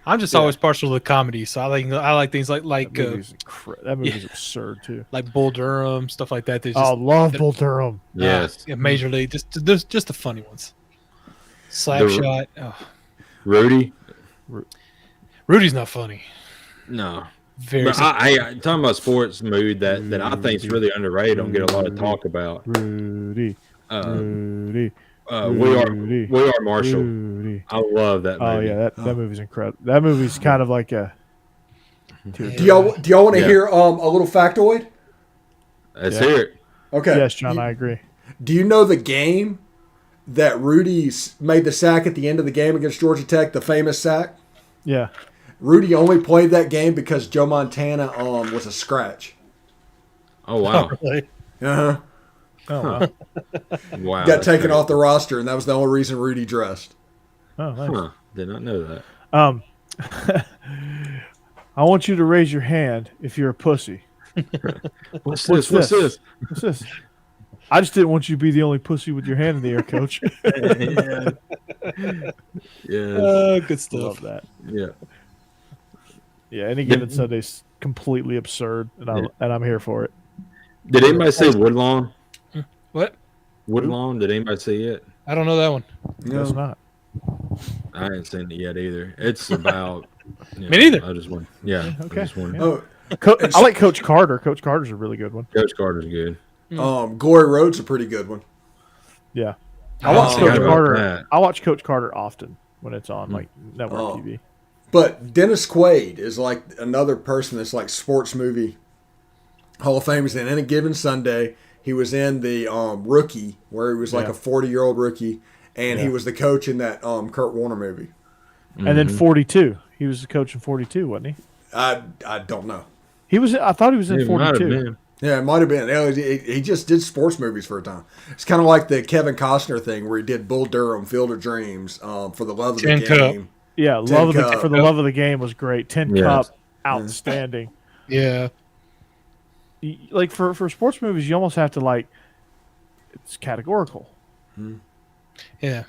Speaker 4: I'm just always partial to the comedy, so I like things like
Speaker 1: That movie's absurd too.
Speaker 4: like Bull Durham, stuff like that. There's
Speaker 1: Love Bull Durham.
Speaker 3: Yes.
Speaker 4: Major League, just the funny ones. Slapshot. Oh.
Speaker 3: Rudy.
Speaker 4: Rudy's not funny.
Speaker 3: No.
Speaker 4: Very.
Speaker 3: But I talking about sports mood that I think is really underrated. Don't get a lot of talk about.
Speaker 1: Rudy.
Speaker 3: We are Marshall.
Speaker 1: Rudy.
Speaker 3: I love that movie.
Speaker 1: Oh yeah, that movie's incredible. That movie's kind of like a.
Speaker 2: Do y'all want to hear a little factoid?
Speaker 3: Let's hear it.
Speaker 2: Okay.
Speaker 1: Yes, John, I agree.
Speaker 2: Do you know the game that Rudy made the sack at the end of the game against Georgia Tech, the famous sack?
Speaker 1: Yeah.
Speaker 2: Rudy only played that game because Joe Montana was a scratch.
Speaker 3: Oh wow.
Speaker 4: Really?
Speaker 2: Uh-huh.
Speaker 1: Oh wow.
Speaker 3: Wow.
Speaker 2: Got taken off the roster, and that was the only reason Rudy dressed.
Speaker 1: Oh, nice.
Speaker 3: Huh. Did not know that.
Speaker 1: I want you to raise your hand if you're a pussy.
Speaker 3: What's
Speaker 1: What's
Speaker 3: this?
Speaker 1: this? What's this? I just didn't want you to be the only pussy with your hand in the air, Coach.
Speaker 3: Yeah.
Speaker 4: Good stuff.
Speaker 1: Love that.
Speaker 3: Yeah.
Speaker 1: Yeah, any given Sunday's completely absurd, and I'm here for it.
Speaker 3: Did anybody see Woodlawn?
Speaker 4: What?
Speaker 3: Woodlawn? Did anybody see it?
Speaker 4: I don't know that one.
Speaker 1: No, it's not.
Speaker 3: I ain't seen it yet either. It's about.
Speaker 4: Me neither.
Speaker 3: I just want. Yeah.
Speaker 1: Okay.
Speaker 3: I just want.
Speaker 2: Oh,
Speaker 1: I like Coach Carter. Coach Carter's a really good one.
Speaker 3: Coach Carter's good.
Speaker 2: Gory Road's a pretty good one.
Speaker 1: Yeah,
Speaker 4: I
Speaker 1: watch
Speaker 3: forgot
Speaker 1: Coach
Speaker 3: about
Speaker 1: Carter.
Speaker 3: that.
Speaker 1: I watch Coach Carter often when it's on like network TV.
Speaker 2: But Dennis Quaid is like another person that's like sports movie Hall of Fame. And Any Given Sunday, he was in the Rookie, where he was like a 40-year-old rookie, and he was the coach in that Kurt Warner movie.
Speaker 1: And then 42. He was the coach in 42, wasn't he?
Speaker 2: I don't know.
Speaker 1: He was. I thought he was in
Speaker 3: It might have
Speaker 2: Yeah,
Speaker 1: 42.
Speaker 2: it might have been. He just did sports movies for a time. It's kind of like the Kevin Costner thing where he did Bull Durham, Field of Dreams, For the Love of the
Speaker 4: Tin Cup.
Speaker 2: Game.
Speaker 1: Yeah, for the love of the game was great. Tin
Speaker 3: Yes.
Speaker 1: Cup, outstanding.
Speaker 4: Yeah.
Speaker 1: Like for sports movies, you almost have to like. It's categorical.
Speaker 4: Yeah.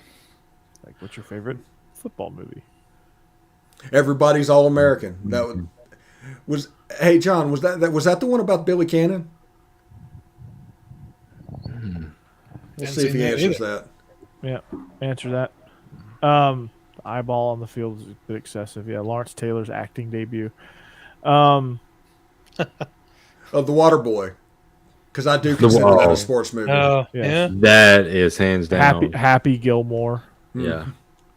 Speaker 1: Like, what's your favorite football movie?
Speaker 2: Everybody's All American. That was. Hey John, was that the one about Billy Cannon? We'll see if he answers that.
Speaker 1: Yeah, answer that. Eyeball on the field is a bit excessive. Yeah, Lawrence Taylor's acting debut.
Speaker 2: Of The Water Boy, because I do consider that a sports movie.
Speaker 4: Yeah.
Speaker 3: That is hands down.
Speaker 1: Happy Gilmore.
Speaker 3: Yeah.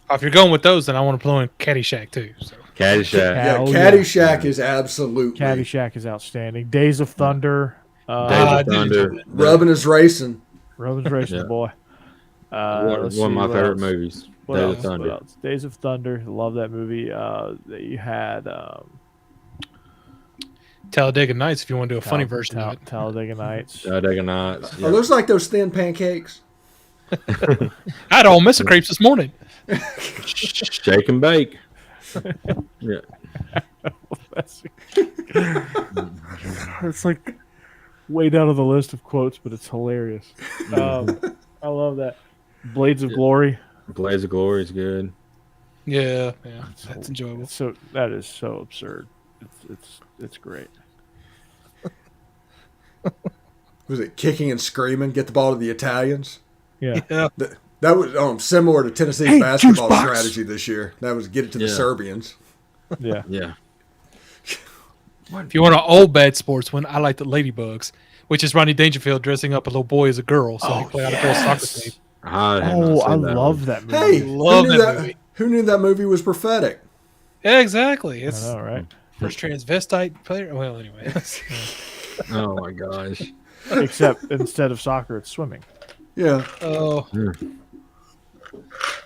Speaker 4: If you're going with those, then I want to pull in Caddyshack too. So.
Speaker 3: Caddyshack.
Speaker 2: Yeah,
Speaker 1: Oh,
Speaker 2: Caddyshack is absolutely.
Speaker 1: Caddyshack is outstanding. Days of Thunder.
Speaker 3: Days of Thunder.
Speaker 2: Rubbing is racing.
Speaker 1: Robin's Racing,
Speaker 3: Yeah.
Speaker 1: boy.
Speaker 3: One of my favorite movies.
Speaker 1: What
Speaker 3: Days
Speaker 1: else?
Speaker 3: of Thunder.
Speaker 1: What else? Days of Thunder. Love that movie. You had
Speaker 4: Talladega Nights, if you want to do a funny version of it.
Speaker 1: Talladega Nights.
Speaker 3: Talladega Nights.
Speaker 2: Are those like those thin pancakes?
Speaker 4: I had Ole Miss crepes this morning.
Speaker 3: Shake and bake. Yeah.
Speaker 1: It's like way down on the list of quotes, but it's hilarious. I love that. Blades of Glory.
Speaker 3: Blaze of Glory is good.
Speaker 4: Yeah, that's enjoyable.
Speaker 1: So that is so absurd. It's great.
Speaker 2: Was it kicking and screaming? Get the ball to the Italians.
Speaker 1: Yeah.
Speaker 2: That was similar to Tennessee's basketball strategy this year. That was get it to the Serbians.
Speaker 1: Yeah.
Speaker 3: Yeah.
Speaker 4: If you want an old bad sports one, I like the Ladybugs, which is Rodney Dangerfield dressing up a little boy as a girl, so he play on a girls' soccer team.
Speaker 1: I love that movie.
Speaker 2: Hey,
Speaker 4: Love that movie.
Speaker 2: Who knew that movie was prophetic?
Speaker 4: Yeah, exactly. It's
Speaker 1: I know, right?
Speaker 4: first transvestite player. Well, anyway.
Speaker 3: Oh my gosh.
Speaker 1: Except instead of soccer, it's swimming.
Speaker 2: Yeah.
Speaker 4: Oh.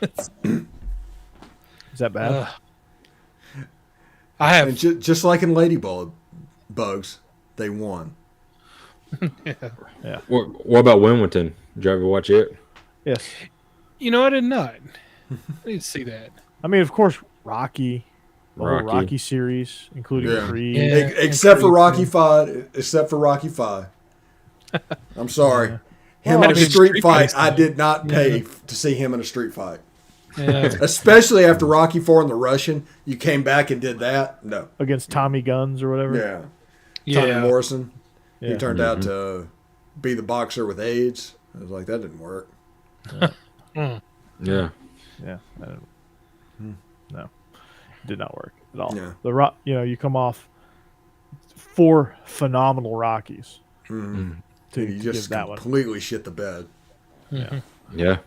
Speaker 1: Is that bad?
Speaker 4: I have.
Speaker 2: And just like in Bugs, they won.
Speaker 1: Yeah.
Speaker 3: What about Wilmington? Did you ever watch it?
Speaker 1: Yes.
Speaker 4: You know, I did not. I need to see that.
Speaker 1: I mean, of course, Rocky. The whole Rocky series, including Creed.
Speaker 4: Yeah.
Speaker 2: Except for Rocky V. Except for Rocky V. I'm sorry. Him in a street fight, I did not pay to see him in a street fight.
Speaker 4: Yeah.
Speaker 2: Especially after Rocky IV and the Russian. You came back and did that? No.
Speaker 1: Against Tommy Guns or whatever.
Speaker 2: Yeah. Tommy Morrison.
Speaker 1: Yeah.
Speaker 2: He turned out to be the boxer with AIDS. I was like, that didn't work.
Speaker 3: Yeah.
Speaker 1: Yeah. No. Did not work at all.
Speaker 2: Yeah.
Speaker 1: You come off 4 phenomenal Rockies.
Speaker 2: Mm-hmm.
Speaker 1: To
Speaker 2: you just
Speaker 1: give that one.
Speaker 2: completely shit the bed.
Speaker 1: Yeah.
Speaker 3: Yeah.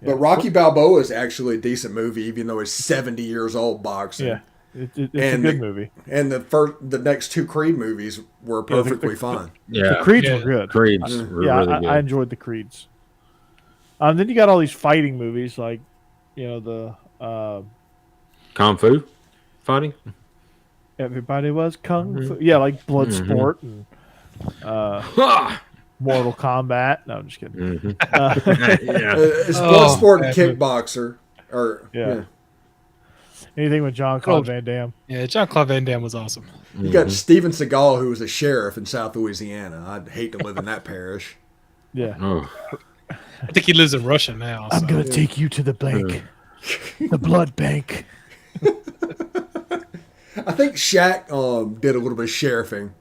Speaker 2: But Rocky Balboa is actually a decent movie, even though he's 70 years old boxing.
Speaker 1: Yeah. It's a good movie.
Speaker 2: And the next 2 Creed movies were perfectly fine.
Speaker 3: Yeah.
Speaker 1: The Creeds were good.
Speaker 3: Creeds were really good.
Speaker 1: I enjoyed the Creeds. Then you got all these fighting movies like, the
Speaker 3: Kung Fu fighting.
Speaker 1: everybody was Kung Fu. Yeah, like Bloodsport and Mortal Kombat. No, I'm just kidding.
Speaker 2: It's Bloodsport and Kickboxer.
Speaker 1: Anything with Jean-Claude Van Damme.
Speaker 4: Yeah, Jean-Claude Van Damme was awesome.
Speaker 2: You got Steven Seagal, who was a sheriff in South Louisiana. I'd hate to live in that parish.
Speaker 1: Yeah.
Speaker 3: Oh.
Speaker 4: I think he lives in Russia now.
Speaker 1: I'm going to take you to the bank. The blood bank.
Speaker 2: I think Shaq did a little bit of sheriffing.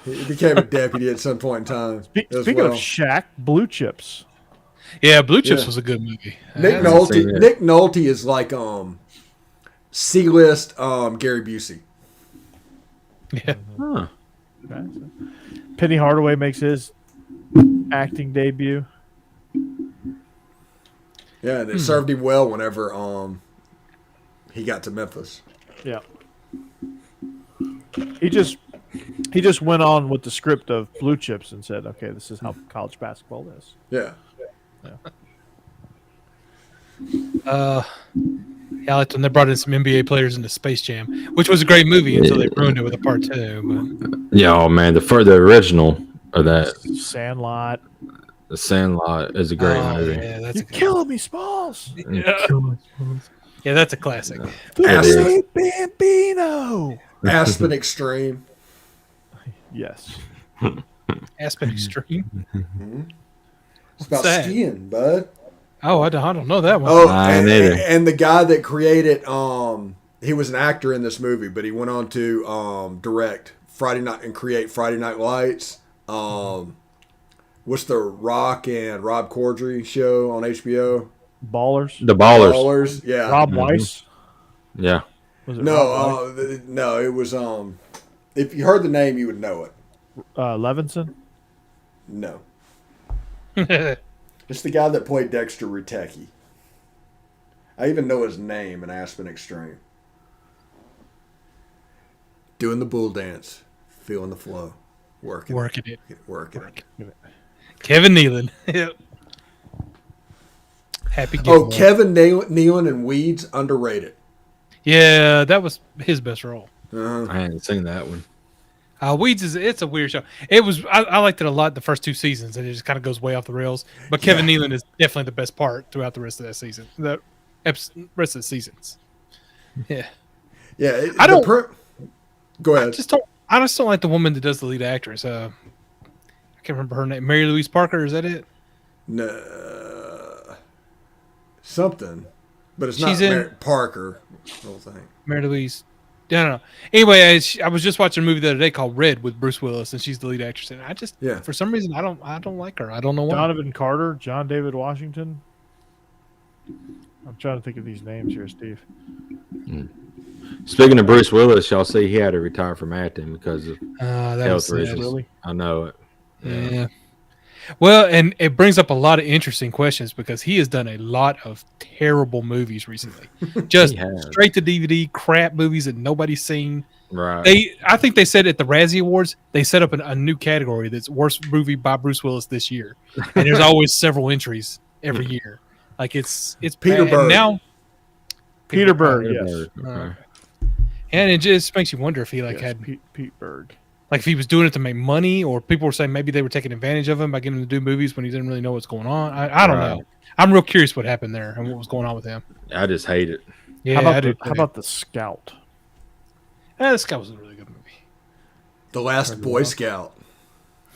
Speaker 2: He became a deputy at some point in time.
Speaker 1: Speaking of Shaq, Blue Chips.
Speaker 4: Yeah, Blue Chips was a good movie.
Speaker 2: Nick Nolte is like C-list Gary Busey.
Speaker 4: Yeah.
Speaker 3: Huh.
Speaker 1: Penny Hardaway makes his acting debut.
Speaker 2: Yeah, and it served him well whenever he got to Memphis.
Speaker 1: Yeah. He just went on with the script of Blue Chips and said, "Okay, this is how college basketball is."
Speaker 2: Yeah.
Speaker 4: I liked when they brought in some NBA players into Space Jam, which was a great movie until they ruined it with a part 2. But.
Speaker 3: Yeah, oh man, the original of that
Speaker 1: Sandlot.
Speaker 3: The Sandlot is a great movie.
Speaker 4: Yeah, that's
Speaker 1: You're killing me, Smalls.
Speaker 4: Yeah, that's a classic.
Speaker 2: Aspen,
Speaker 1: Bambino.
Speaker 2: Aspen Extreme.
Speaker 1: Yes.
Speaker 4: Aspen Extreme.
Speaker 2: It's about
Speaker 4: that?
Speaker 2: skiing, bud.
Speaker 4: Oh, I don't know that one.
Speaker 2: Oh,
Speaker 3: neither.
Speaker 2: and the guy that created, he was an actor in this movie, but he went on to direct Friday Night and create Friday Night Lights. What's the Rock and Rob Corddry show on HBO?
Speaker 1: Ballers.
Speaker 3: The Ballers.
Speaker 2: Yeah.
Speaker 1: Rob Weiss.
Speaker 3: Yeah.
Speaker 1: Was it Rob Weiss?
Speaker 2: No, it was if you heard the name, you would know it.
Speaker 1: Levinson.
Speaker 2: No. It's the guy that played Dexter Rutecki. I even know his name in Aspen Extreme. Doing the bull dance, feeling the flow, working it.
Speaker 4: Kevin Nealon. Yep. Happy Gilmore.
Speaker 2: Kevin Nealon and Weeds, underrated.
Speaker 4: Yeah, that was his best role.
Speaker 3: I hadn't seen that one.
Speaker 4: Weeds it's a weird show. I liked it a lot the first 2 seasons, and it just kind of goes way off the rails. But Kevin Nealon is definitely the best part throughout the rest of that season. The rest of the seasons. Yeah.
Speaker 2: Yeah. Go ahead.
Speaker 4: I just don't like the woman that does the lead actress. I can't remember her name. Mary Louise Parker, is that it?
Speaker 2: No. Something. But it's
Speaker 4: She's
Speaker 2: not Parker. The whole thing.
Speaker 4: Mary Louise. I don't know. Anyway, I was just watching a movie the other day called Red with Bruce Willis, and she's the lead actress. And for some reason, I don't like her. I don't know why.
Speaker 1: Donovan Carter, John David Washington. I'm trying to think of these names here, Steve.
Speaker 3: Speaking of Bruce Willis, y'all see he had to retire from acting because of health reasons.
Speaker 1: Really?
Speaker 3: I know it.
Speaker 4: Yeah. Well, and it brings up a lot of interesting questions because he has done a lot of terrible movies recently. Just straight to DVD crap movies that nobody's seen.
Speaker 3: Right.
Speaker 4: I think they said at the Razzie Awards, they set up a new category that's worst movie by Bruce Willis this year. And there's always several entries every year. Like it's
Speaker 2: Peter
Speaker 4: bad.
Speaker 2: Berg.
Speaker 4: And now
Speaker 1: Peter Berg, yes.
Speaker 3: Okay.
Speaker 4: And it just makes you wonder if he had
Speaker 1: Pete Berg.
Speaker 4: like if he was doing it to make money, or people were saying maybe they were taking advantage of him by getting him to do movies when he didn't really know what's going on. I don't know. I'm real curious what happened there and what was going on with him.
Speaker 3: I just hate it.
Speaker 4: Yeah,
Speaker 1: how about The Scout?
Speaker 4: The Scout was a really good movie.
Speaker 2: The Last Boy Scout.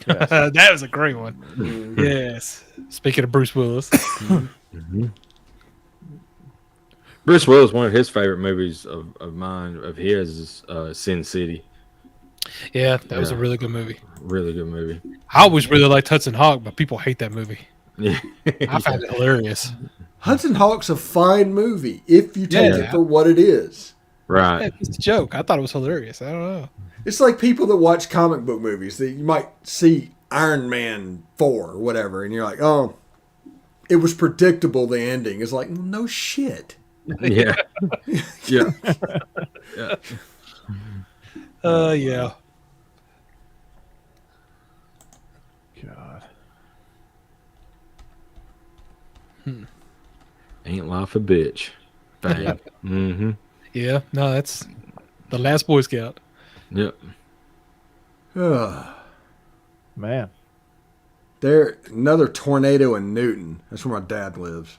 Speaker 1: Yes.
Speaker 4: That was a great one. Yes. Speaking of Bruce Willis.
Speaker 3: Bruce Willis, one of his favorite movies of his is Sin City.
Speaker 4: Yeah, that was a really good movie.
Speaker 3: Really good movie.
Speaker 4: I always really liked Hudson Hawk, but people hate that movie.
Speaker 3: Yeah.
Speaker 4: I found it hilarious.
Speaker 2: Hudson Hawk's a fine movie if you take it for what it is.
Speaker 3: Right.
Speaker 4: Yeah, it's a joke. I thought it was hilarious. I don't know.
Speaker 2: It's like people that watch comic book movies that you might see Iron Man 4 or whatever, and you're like, oh, it was predictable, the ending. It's like, no shit.
Speaker 3: Yeah. Yeah.
Speaker 4: Yeah. Yeah.
Speaker 1: God.
Speaker 3: Ain't life a bitch. Bang. Mm-hmm.
Speaker 4: Yeah. No, that's The Last Boy Scout.
Speaker 3: Yep.
Speaker 1: Man.
Speaker 2: There, another tornado in Newton. That's where my dad lives.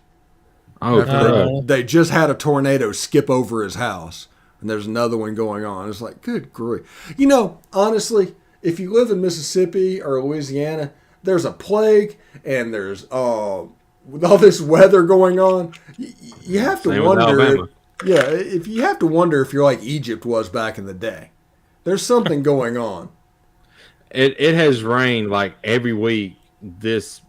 Speaker 3: Oh,
Speaker 2: They just had a tornado skip over his house, and there's another one going on. It's like, good grief. You know, honestly, if you live in Mississippi or Louisiana, there's a plague, and there's with all this weather going on, you have to
Speaker 3: Same with
Speaker 2: wonder.
Speaker 3: Alabama.
Speaker 2: If you have to wonder if you're like Egypt was back in the day. There's something going on.
Speaker 3: It has rained like every week this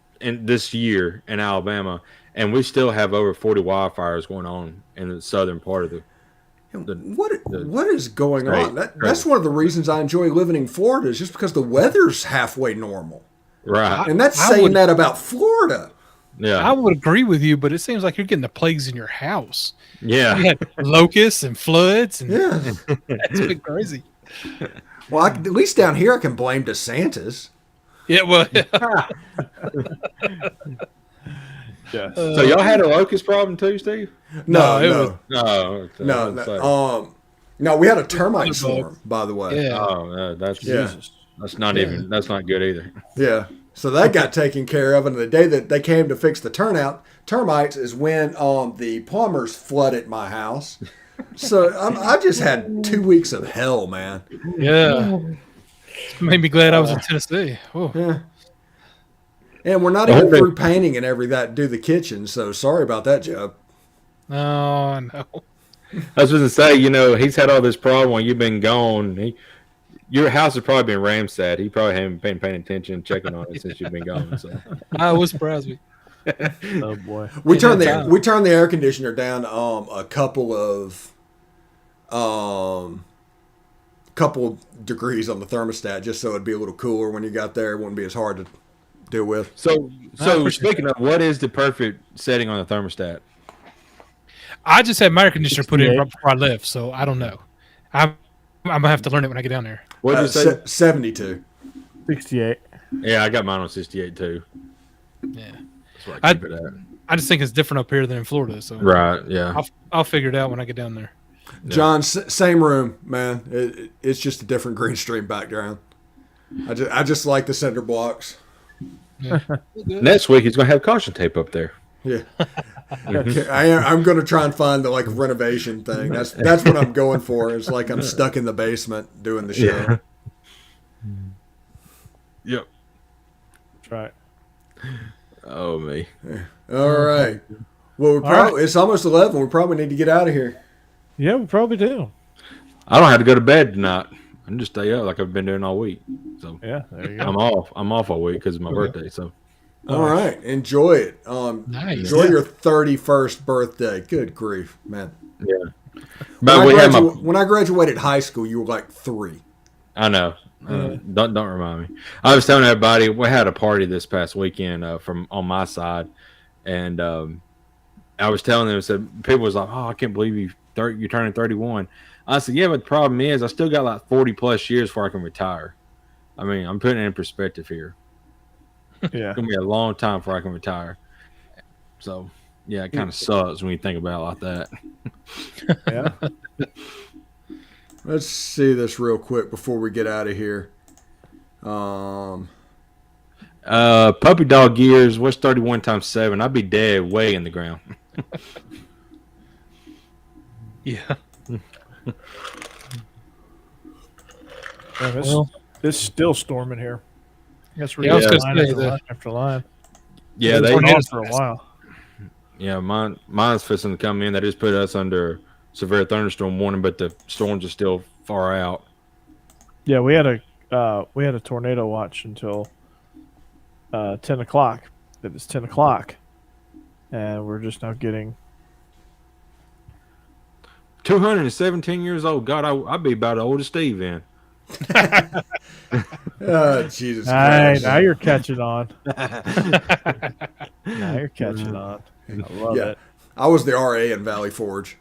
Speaker 3: year in Alabama, and we still have over 40 wildfires going on in the southern part of
Speaker 2: What is going on? That's one of the reasons I enjoy living in Florida, is just because the weather's halfway normal.
Speaker 3: right.
Speaker 2: And that's saying that about Florida.
Speaker 3: Yeah.
Speaker 4: I would agree with you, but it seems like you're getting the plagues in your house.
Speaker 3: Yeah.
Speaker 4: You had locusts and floods, and
Speaker 2: Yeah.
Speaker 4: that's been crazy.
Speaker 2: Well, at least down here I can blame DeSantis.
Speaker 4: Yeah, well,
Speaker 1: Yes.
Speaker 3: So y'all had a locust problem too, Steve?
Speaker 2: No.
Speaker 3: No.
Speaker 2: No, we had a termite swarm, by the way.
Speaker 4: yeah.
Speaker 3: Oh, that's
Speaker 1: Jesus.
Speaker 3: that's not even that's not good either.
Speaker 2: Yeah. So that got taken care of, and the day that they came to fix the termites is when the plumbers flooded my house. So I just had 2 weeks of hell, man.
Speaker 4: Yeah. Made me glad I was in Tennessee. Oh.
Speaker 2: Yeah. And we're not even through painting and do the kitchen, so sorry about that, Jeb.
Speaker 4: Oh, no.
Speaker 3: I was going to say, he's had all this problem while you've been gone. Your house has probably been ramsacked. He probably haven't been paying attention, checking on it since you've been gone. So
Speaker 4: I was surprised me.
Speaker 1: Oh boy.
Speaker 2: We turned the air conditioner down a couple degrees on the thermostat, just so it'd be a little cooler when you got there. It wouldn't be as hard to deal with.
Speaker 3: So speaking of, what is the perfect setting on the thermostat?
Speaker 4: I just had my air conditioner put in right before I left, so I don't know. I'm gonna have to learn it when I get down there.
Speaker 3: What did you say?
Speaker 2: 72.
Speaker 1: 68.
Speaker 3: Yeah, I got mine on 68 too.
Speaker 4: Yeah,
Speaker 3: That's what I keep it at.
Speaker 4: I just think it's different up here than in Florida, so
Speaker 3: Right. Yeah.
Speaker 4: I'll figure it out when I get down there.
Speaker 2: John, same room, man. It's just a different green screen background. I just like the center blocks.
Speaker 4: Yeah.
Speaker 3: Next week he's gonna have caution tape up there.
Speaker 2: Yeah, I'm going to try and find the renovation thing. That's what I'm going for. It's like I'm stuck in the basement doing the show.
Speaker 3: Yeah. Yep.
Speaker 1: That's right.
Speaker 3: Oh me.
Speaker 2: All right. Well, it's almost 11. We probably need to get out of here.
Speaker 1: Yeah, we probably do.
Speaker 3: I don't have to go to bed tonight. I can just stay up like I've been doing all week. So
Speaker 1: Yeah, there you go.
Speaker 3: I'm off all week because it's my birthday. So
Speaker 2: All right. Enjoy it.
Speaker 4: Nice.
Speaker 2: Enjoy your 31st birthday. Good grief, man.
Speaker 3: yeah. But
Speaker 2: When I graduated high school, you were like 3.
Speaker 3: I know. Don't remind me. I was telling everybody we had a party this past weekend from on my side, and I was telling them, said people was like, "Oh, I can't believe you're turning 31." I said, "Yeah, but the problem is, I still got like 40 plus years before I can retire. I mean, I'm putting it in perspective here.
Speaker 1: Yeah.
Speaker 3: It's gonna be a long time before I can retire. So, yeah, it kind of sucks when you think about it like that."
Speaker 1: Yeah.
Speaker 2: Let's see this real quick before we get out of here.
Speaker 3: Puppy dog years. What's 31 times 7? I'd be dead way in the ground.
Speaker 4: Yeah.
Speaker 1: It's still storming here. I guess we're
Speaker 4: Yeah, I was
Speaker 1: getting
Speaker 4: gonna
Speaker 1: line
Speaker 4: say
Speaker 1: after
Speaker 4: that-
Speaker 1: line after line.
Speaker 3: Yeah,
Speaker 1: It's
Speaker 3: they.
Speaker 1: been on for a while.
Speaker 3: Yeah, mine's fixing to come in. They just put us under severe thunderstorm warning, but the storms are still far out.
Speaker 1: Yeah, we had a tornado watch until 10 o'clock. It was 10 o'clock, and we're just now getting.
Speaker 3: 217 years old. God, I'd be about as old as Steve then.
Speaker 2: Oh, Jesus
Speaker 1: Hey,
Speaker 2: Christ.
Speaker 1: now you're catching on. Now you're catching on. I love
Speaker 2: Yeah.
Speaker 1: it.
Speaker 2: I was the RA in Valley Forge.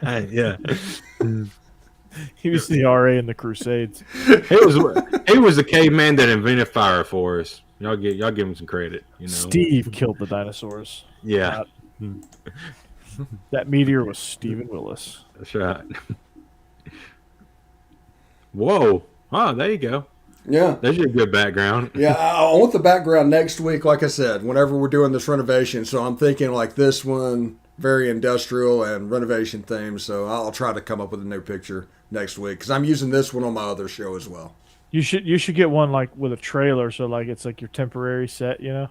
Speaker 3: Yeah,
Speaker 1: He was the RA in the Crusades.
Speaker 3: he was the caveman that invented fire for us. Y'all give him some credit. You know,
Speaker 1: Steve killed the dinosaurs.
Speaker 3: Yeah,
Speaker 1: That meteor was Stephen Willis.
Speaker 3: that's right. Whoa! Oh, there you go.
Speaker 2: Yeah.
Speaker 3: There's your good background.
Speaker 2: Yeah, I want the background next week, like I said, whenever we're doing this renovation. So I'm thinking like this one, very industrial and renovation themed. So I'll try to come up with a new picture next week because I'm using this one on my other show as well.
Speaker 1: You should get one like with a trailer, so like it's like your temporary set, you know.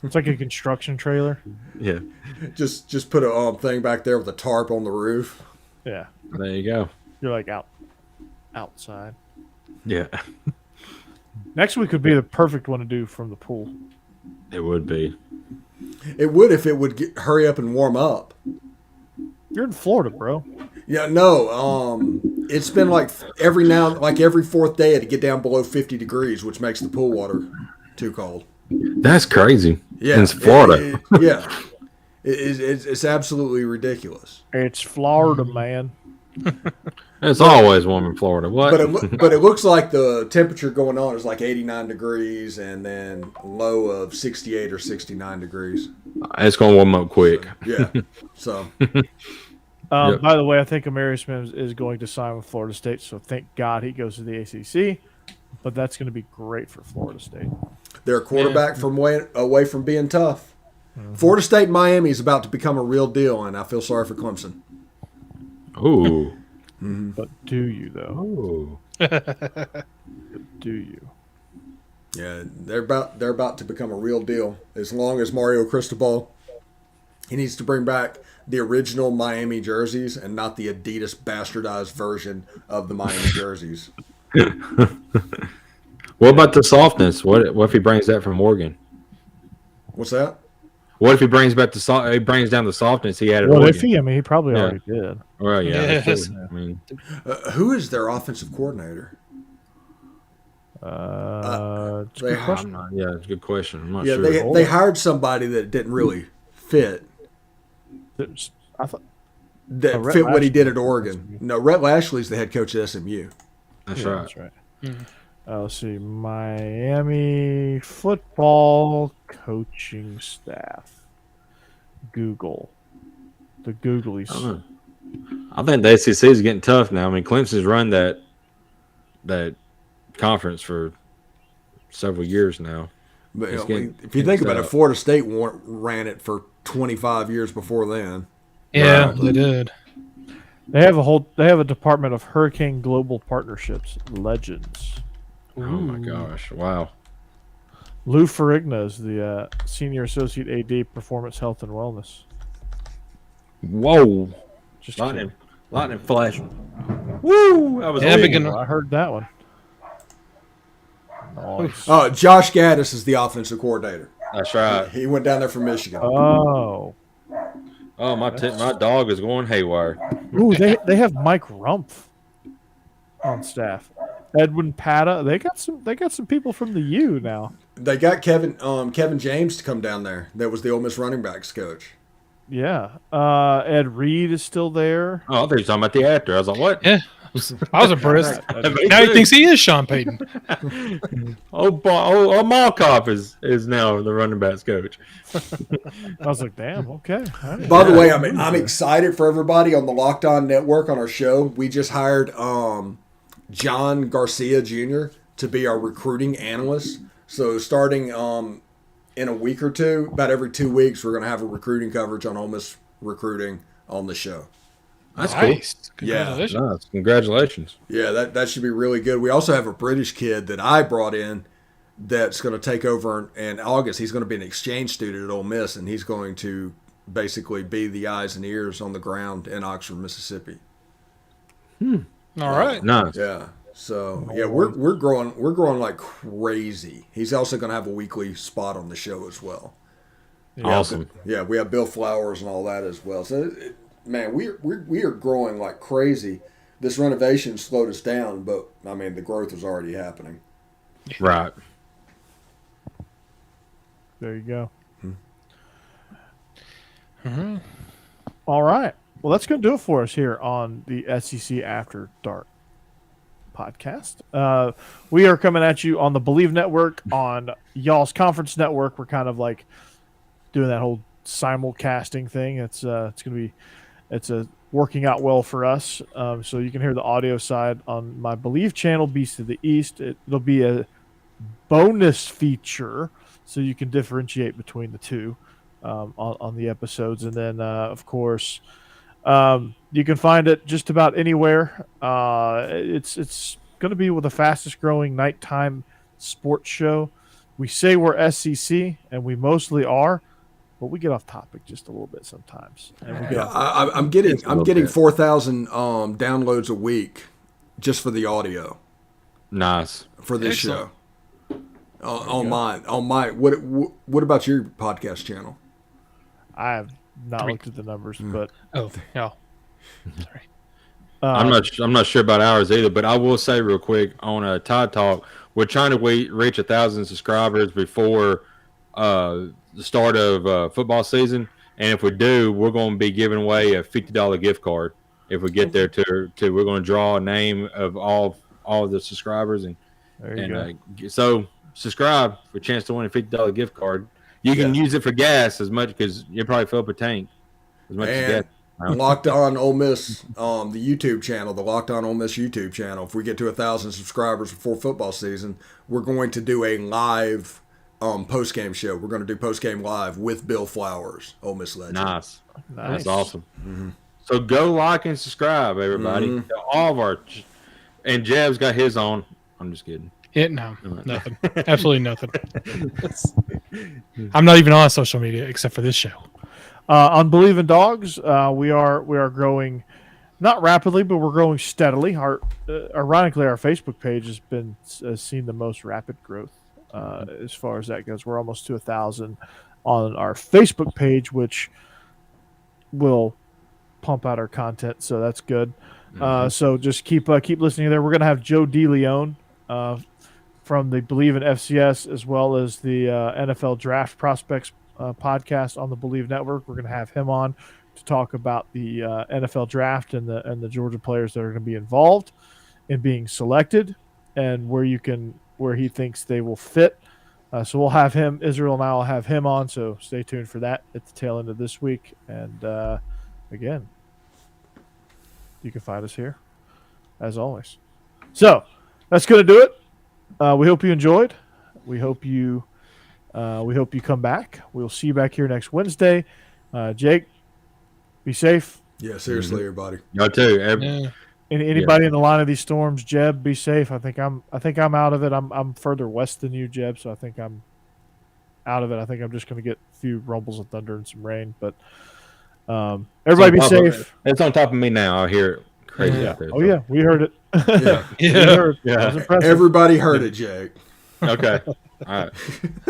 Speaker 1: It's like a construction trailer.
Speaker 3: Yeah,
Speaker 2: Just put a thing back there with a tarp on the roof.
Speaker 1: Yeah,
Speaker 3: there you go.
Speaker 1: you're like outside.
Speaker 3: Yeah,
Speaker 1: Next week would be the perfect one to do from the pool.
Speaker 3: it would be.
Speaker 2: It would if it would hurry up and warm up.
Speaker 1: You're in Florida, bro.
Speaker 2: Yeah, no. It's been like every fourth day it'd get down below 50 degrees, which makes the pool water too cold.
Speaker 3: That's crazy.
Speaker 2: Yeah,
Speaker 3: It's Florida.
Speaker 2: It's absolutely ridiculous.
Speaker 1: It's Florida, man.
Speaker 3: It's always warm in Florida. What?
Speaker 2: But it looks like the temperature going on is like 89 degrees and then low of 68 or 69 degrees.
Speaker 3: It's gonna warm up quick.
Speaker 2: Yeah. So
Speaker 3: Yep.
Speaker 1: By the way, I think Amari Smith is going to sign with Florida State, so thank God he goes to the ACC. But that's going to be great for Florida State.
Speaker 2: they're a quarterback from away from being tough. Florida State and Miami is about to become a real deal, and I feel sorry for Clemson.
Speaker 3: Ooh.
Speaker 1: But do you though?
Speaker 3: Ooh.
Speaker 1: Do you?
Speaker 2: Yeah, they're about to become a real deal. As long as Mario Cristobal, he needs to bring back the original Miami jerseys and not the Adidas bastardized version of the Miami jerseys.
Speaker 3: What about the softness? What if he brings that from Oregon?
Speaker 2: What's that?
Speaker 3: What if he brings back he brings down the softness he had at
Speaker 1: What
Speaker 3: Oregon?
Speaker 1: if he? I mean, he probably
Speaker 3: Yeah.
Speaker 1: already did.
Speaker 3: Well, yeah. that's
Speaker 4: Yes.
Speaker 3: true. I mean,
Speaker 2: Who is their offensive coordinator?
Speaker 1: It's a
Speaker 2: They
Speaker 1: good
Speaker 2: have-
Speaker 1: question.
Speaker 3: yeah, it's a good question. I'm not
Speaker 2: Yeah,
Speaker 3: sure.
Speaker 2: they hired somebody that didn't really fit.
Speaker 1: I thought
Speaker 2: That
Speaker 1: Rhett
Speaker 2: fit what he
Speaker 1: Lashley.
Speaker 2: did at Oregon. No, Rhett Lashley's the head coach at SMU.
Speaker 3: That's
Speaker 1: yeah,
Speaker 3: right.
Speaker 1: that's right. Let's see. Miami football coaching staff. Google. The Googlies.
Speaker 3: I think the SEC is getting tough now. I mean, Clemson's run that conference for several years now.
Speaker 2: But if you think about it, Florida State ran it for 25 years before then.
Speaker 4: Yeah, they did.
Speaker 1: They have a department of Hurricane Global Partnerships Legends.
Speaker 3: Oh my gosh! Wow.
Speaker 1: Lou Ferrigno is the senior associate AD, Performance Health and Wellness.
Speaker 3: Whoa!
Speaker 1: Just
Speaker 3: lightning flash. Woo! That was
Speaker 1: I heard that one. Nice.
Speaker 2: Oh, Josh Gaddis is the offensive coordinator.
Speaker 3: That's right.
Speaker 2: He went down there from Michigan.
Speaker 1: Oh,
Speaker 3: my dog is going haywire.
Speaker 1: Ooh, they have Mike Rumpf on staff. Edwin Pata. They got some people from the U now.
Speaker 2: They got Kevin James to come down there. That was the Ole Miss running backs coach.
Speaker 1: Yeah. Ed Reed is still there.
Speaker 3: Oh, I thought you were talking about the actor. I was like, what?
Speaker 4: Yeah. I was impressed. Now he thinks he is Sean Payton.
Speaker 3: Malkoff is now the running backs coach.
Speaker 1: I was like, damn, okay.
Speaker 2: By the way, I'm excited for everybody on the Locked On Network on our show. We just hired John Garcia Jr. to be our recruiting analyst. So starting in a week or two, about every 2 weeks, we're going to have a recruiting coverage on Ole Miss recruiting on the show.
Speaker 3: That's
Speaker 4: nice.
Speaker 3: Cool.
Speaker 4: Congratulations.
Speaker 3: Yeah, nice. Congratulations.
Speaker 2: Yeah, that should be really good. We also have a British kid that I brought in that's going to take over in August. He's going to be an exchange student at Ole Miss, and he's going to basically be the eyes and ears on the ground in Oxford, Mississippi.
Speaker 4: All right.
Speaker 3: Nice.
Speaker 2: Yeah. So yeah, we're growing like crazy. He's also going to have a weekly spot on the show as well.
Speaker 3: Awesome.
Speaker 2: Yeah, we have Bill Flowers and all that as well. So man, we are growing like crazy. This renovation slowed us down, but I mean the growth was already happening.
Speaker 3: Right.
Speaker 1: There you go.
Speaker 4: Mm-hmm.
Speaker 1: All right. Well, that's going to do it for us here on the SEC After Dark podcast. We are coming at you on the Bleav Network, on y'all's conference network. We're kind of like doing that whole simulcasting thing. It's working out well for us. So you can hear the audio side on my Bleav channel, Beast of the East. It'll be a bonus feature, so you can differentiate between the two on the episodes. And then, of course, you can find it just about anywhere. It's going to be with the fastest growing nighttime sports show. We say we're SEC, and we mostly are, but we get off topic just a little bit sometimes. And we
Speaker 2: I'm getting 4,000 downloads a week just for the audio.
Speaker 3: Nice.
Speaker 2: For this show. On my what about your podcast channel?
Speaker 1: I have not looked at the numbers, but
Speaker 4: Sorry.
Speaker 3: I'm not sure about ours either, but I will say real quick on a Tide Talk, we're trying to reach 1,000 subscribers before the start of football season, and if we do, we're going to be giving away a $50 gift card. If we get there, we're going to draw a name of all of the subscribers, and so subscribe for a chance to win a $50 gift card. You can use it for gas as much because you probably fill up a tank as much as gas.
Speaker 2: Locked On Ole Miss, the YouTube channel, the Locked On Ole Miss YouTube channel. If we get to 1,000 subscribers before football season, we're going to do a live post-game show. We're going to do post-game live with Bill Flowers, Ole Miss legend.
Speaker 3: Nice. That's awesome. Mm-hmm. So go like and subscribe, everybody.
Speaker 2: Mm-hmm.
Speaker 3: All of our, and Jeb's got his on. I'm just kidding.
Speaker 4: Yeah, no, nothing. Absolutely nothing. I'm not even on social media except for this show.
Speaker 1: On Bleav In Dawgs, we are growing, not rapidly, but we're growing steadily. Ironically, our Facebook page has seen the most rapid growth as far as that goes. We're almost to 1,000 on our Facebook page, which will pump out our content, so that's good. Mm-hmm. So just keep listening there. We're going to have Joe DeLeon from the Bleav In FCS, as well as the NFL Draft Prospects podcast on the Bleav Network. We're going to have him on to talk about the NFL Draft and the Georgia players that are going to be involved in being selected and where he thinks they will fit. So we'll have him. Israel and I will have him on. So stay tuned for that at the tail end of this week. And again, you can find us here, as always. So that's going to do it. We hope you enjoyed. We hope you come back. We'll see you back here next Wednesday. Jake, be safe.
Speaker 2: Yeah, seriously, everybody.
Speaker 3: Y'all too.
Speaker 1: Anybody in the line of these storms, Jeb, be safe. I think I'm out of it. I'm further west than you, Jeb, so I think I'm out of it. I think I'm just going to get a few rumbles of thunder and some rain. But everybody be safe.
Speaker 3: It's on top of me now. I hear it crazy out there.
Speaker 1: Oh yeah, we heard it.
Speaker 2: Yeah,
Speaker 1: We heard. That was impressive.
Speaker 2: everybody heard it, Jake.
Speaker 3: Okay. All right.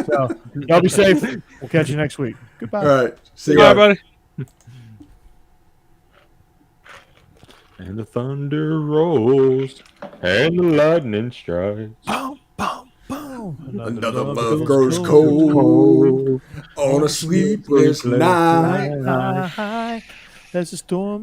Speaker 1: So y'all be safe. We'll catch you next week. Goodbye.
Speaker 2: All right, see
Speaker 4: Bye,
Speaker 2: you,
Speaker 4: buddy.
Speaker 3: And the thunder rolls, and the lightning strikes.
Speaker 1: Boom, boom, boom.
Speaker 2: Another love grows cold on a sleepless night.
Speaker 1: There's a storm.